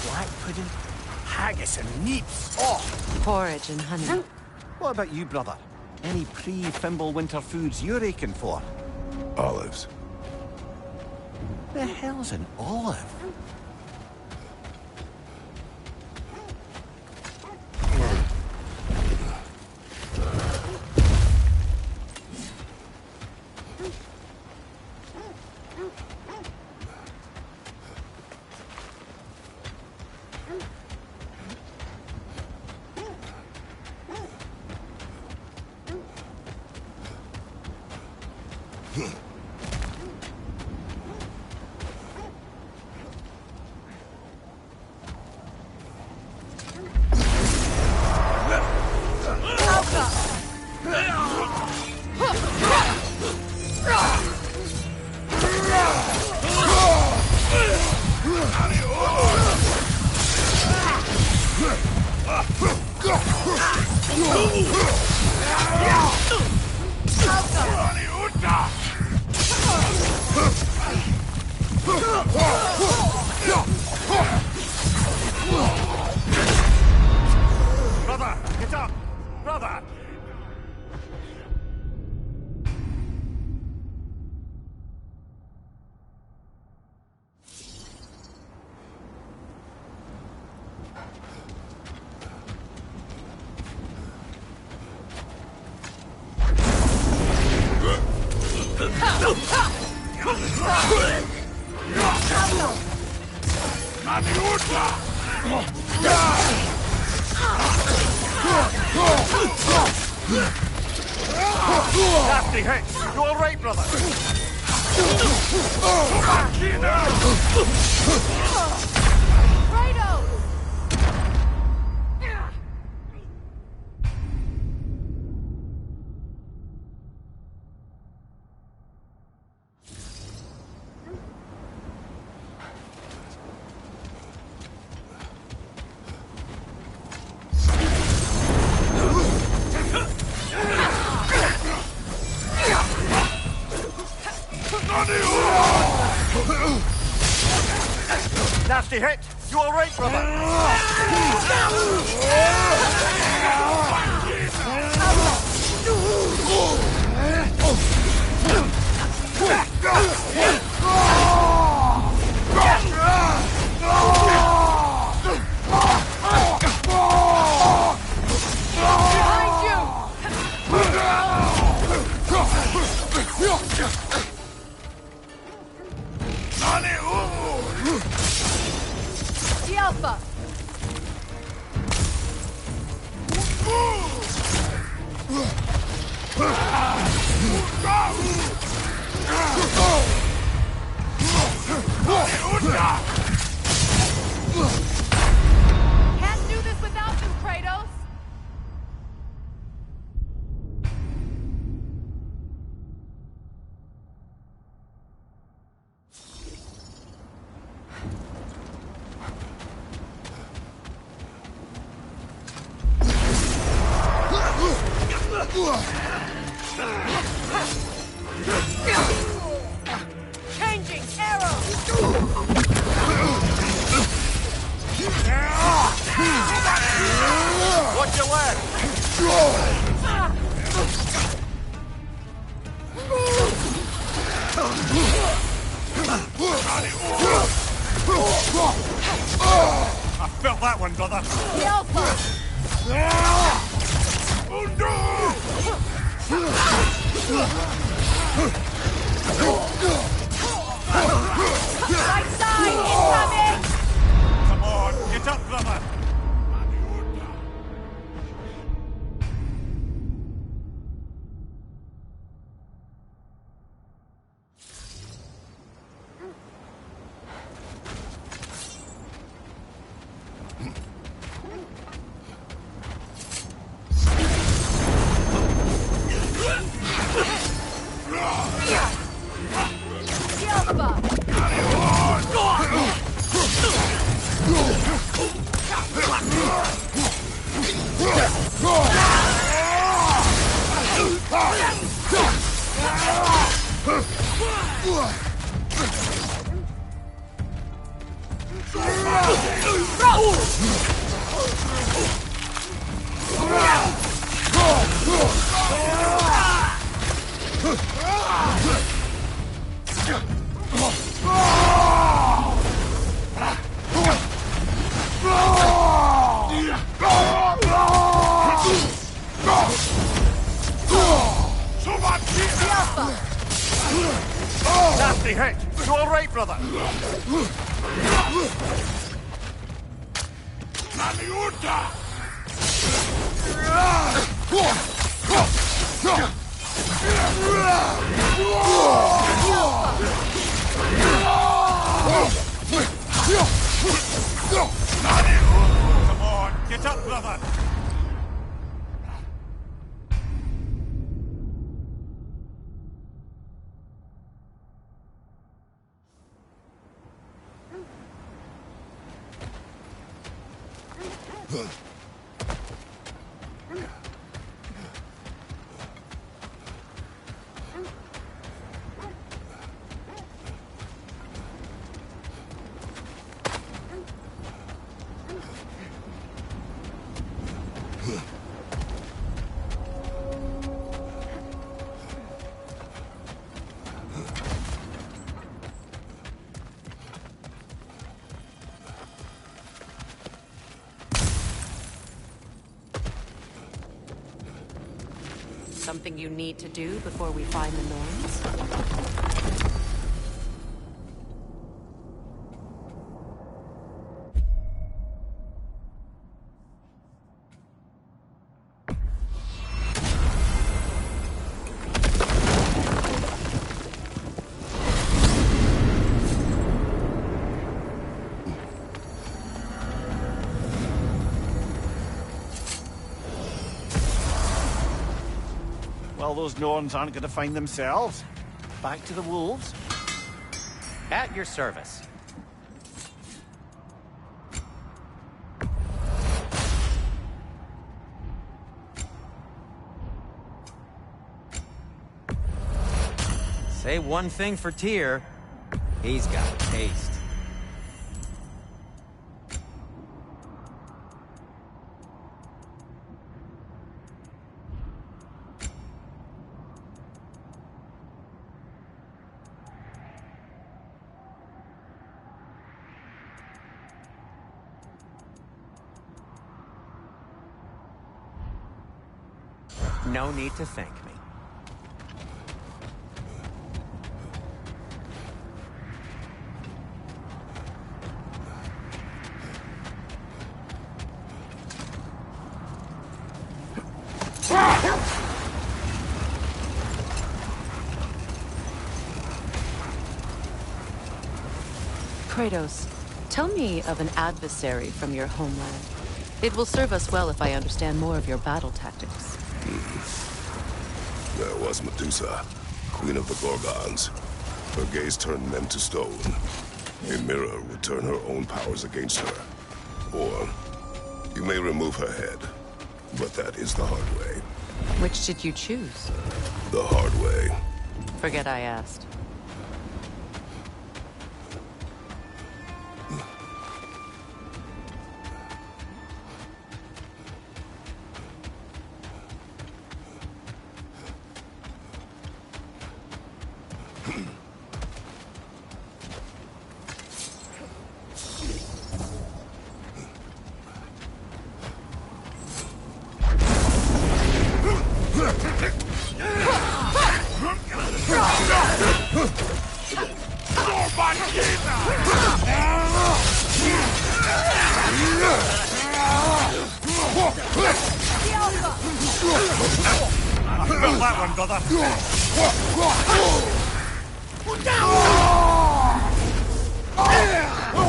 Black pudding, haggis and neeps. Oh! Porridge and honey. What about you, brother? Any pre-Fimble winter foods you're aching for? Olives. The hell's an olive? Brother, get up! Brother! Nasty hit! You alright, brother? Kratos! Nasty hit! You alright, brother? Behind you! The Alpha! Can't do this without you, Kratos! Changing arrow! Watch your left! I felt that one, brother. The Alpha! Right side, incoming! Come on, get up, brother. The Alpha! The Alpha! Nasty hit! You alright, brother? Come on, get up, brother! Something you need to do before we find the Norns? all those Norns aren't going to find themselves. Back to the wolves. At your service. Say one thing for Tyr. He's got taste. No need to thank me. Kratos, tell me of an adversary from your homeland. It will serve us well if I understand more of your battle tactics. There was Medusa, queen of the Gorgons. Her gaze turned men to stone. A mirror would turn her own powers against her. Or, you may remove her head, but that is the hard way. Which did you choose? The hard way. Forget I asked. Felt that one, brother.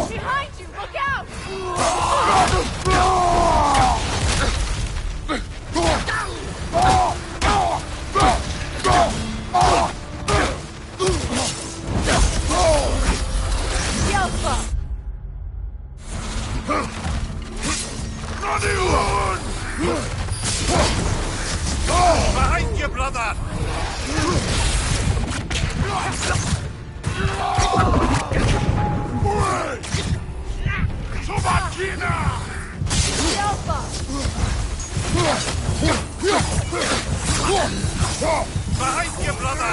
Behind you! Look out! Alpha! Behind you, brother. Alpha! Behind you, brother.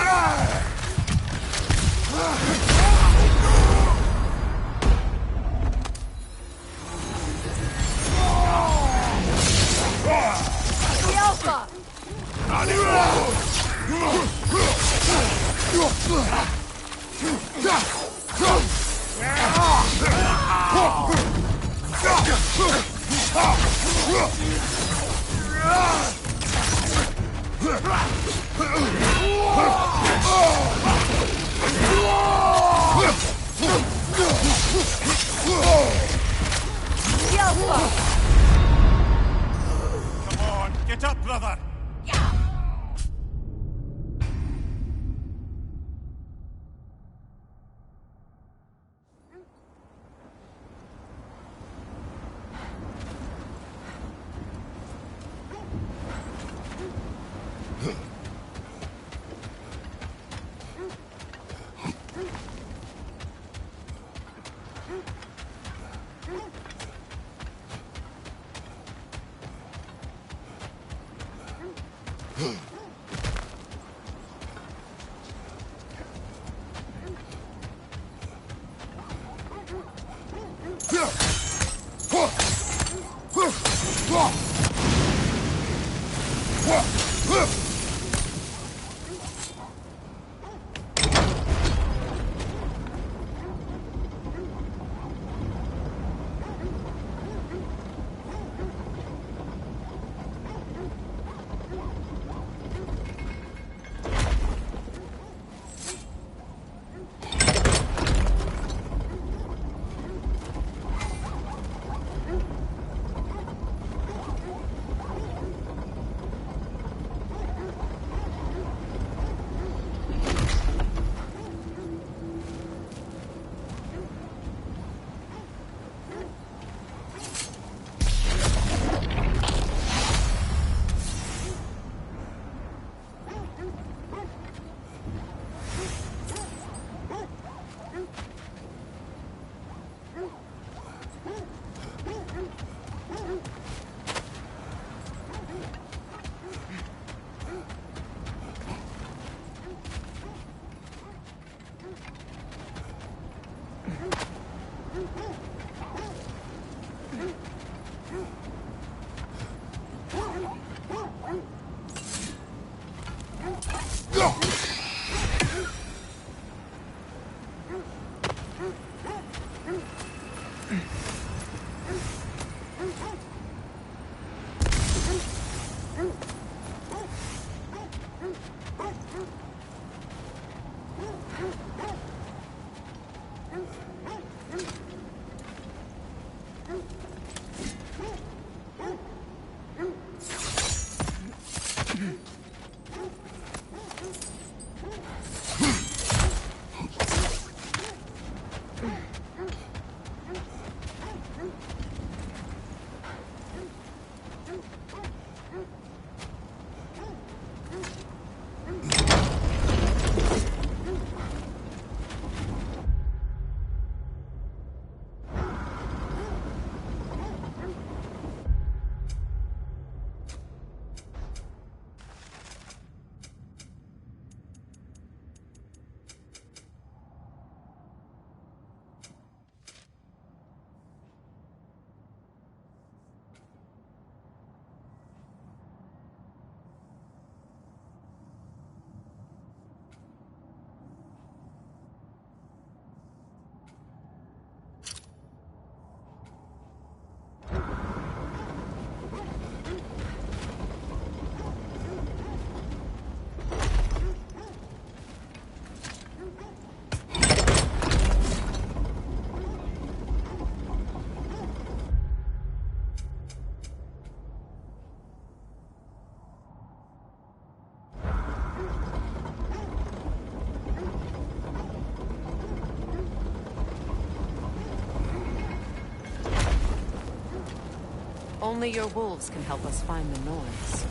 Alpha! Alpha! Come on, get up, brother. Only your wolves can help us find the Norns.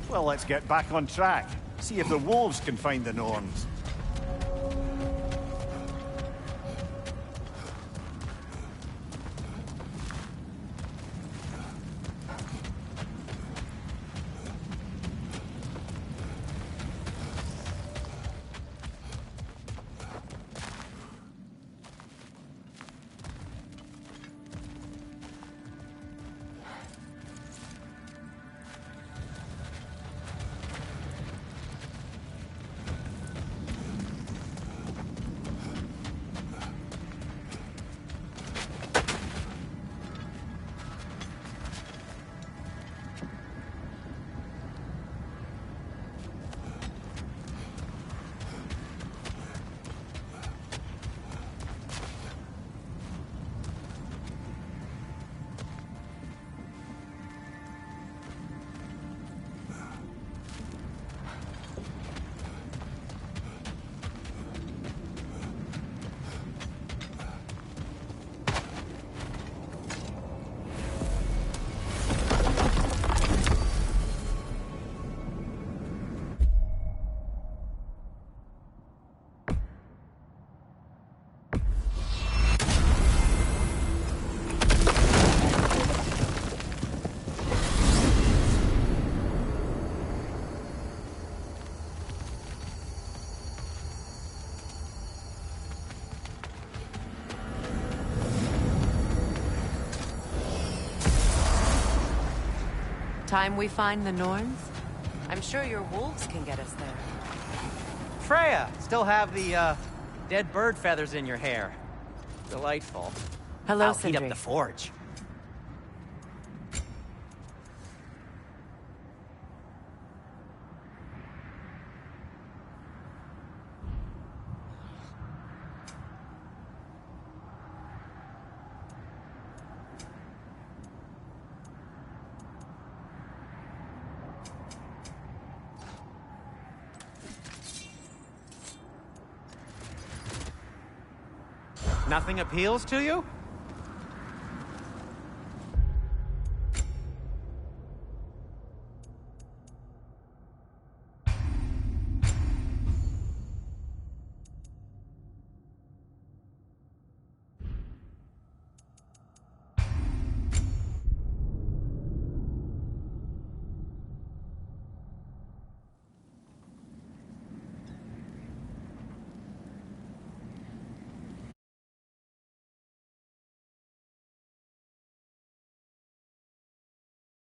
Well, let's get back on track. See if the wolves can find the Norns. Time we find the Norns? I'm sure your wolves can get us there. Freya, still have the, dead bird feathers in your hair. Delightful. Hello, I'll heat up Sindri. the forge. Nothing appeals to you?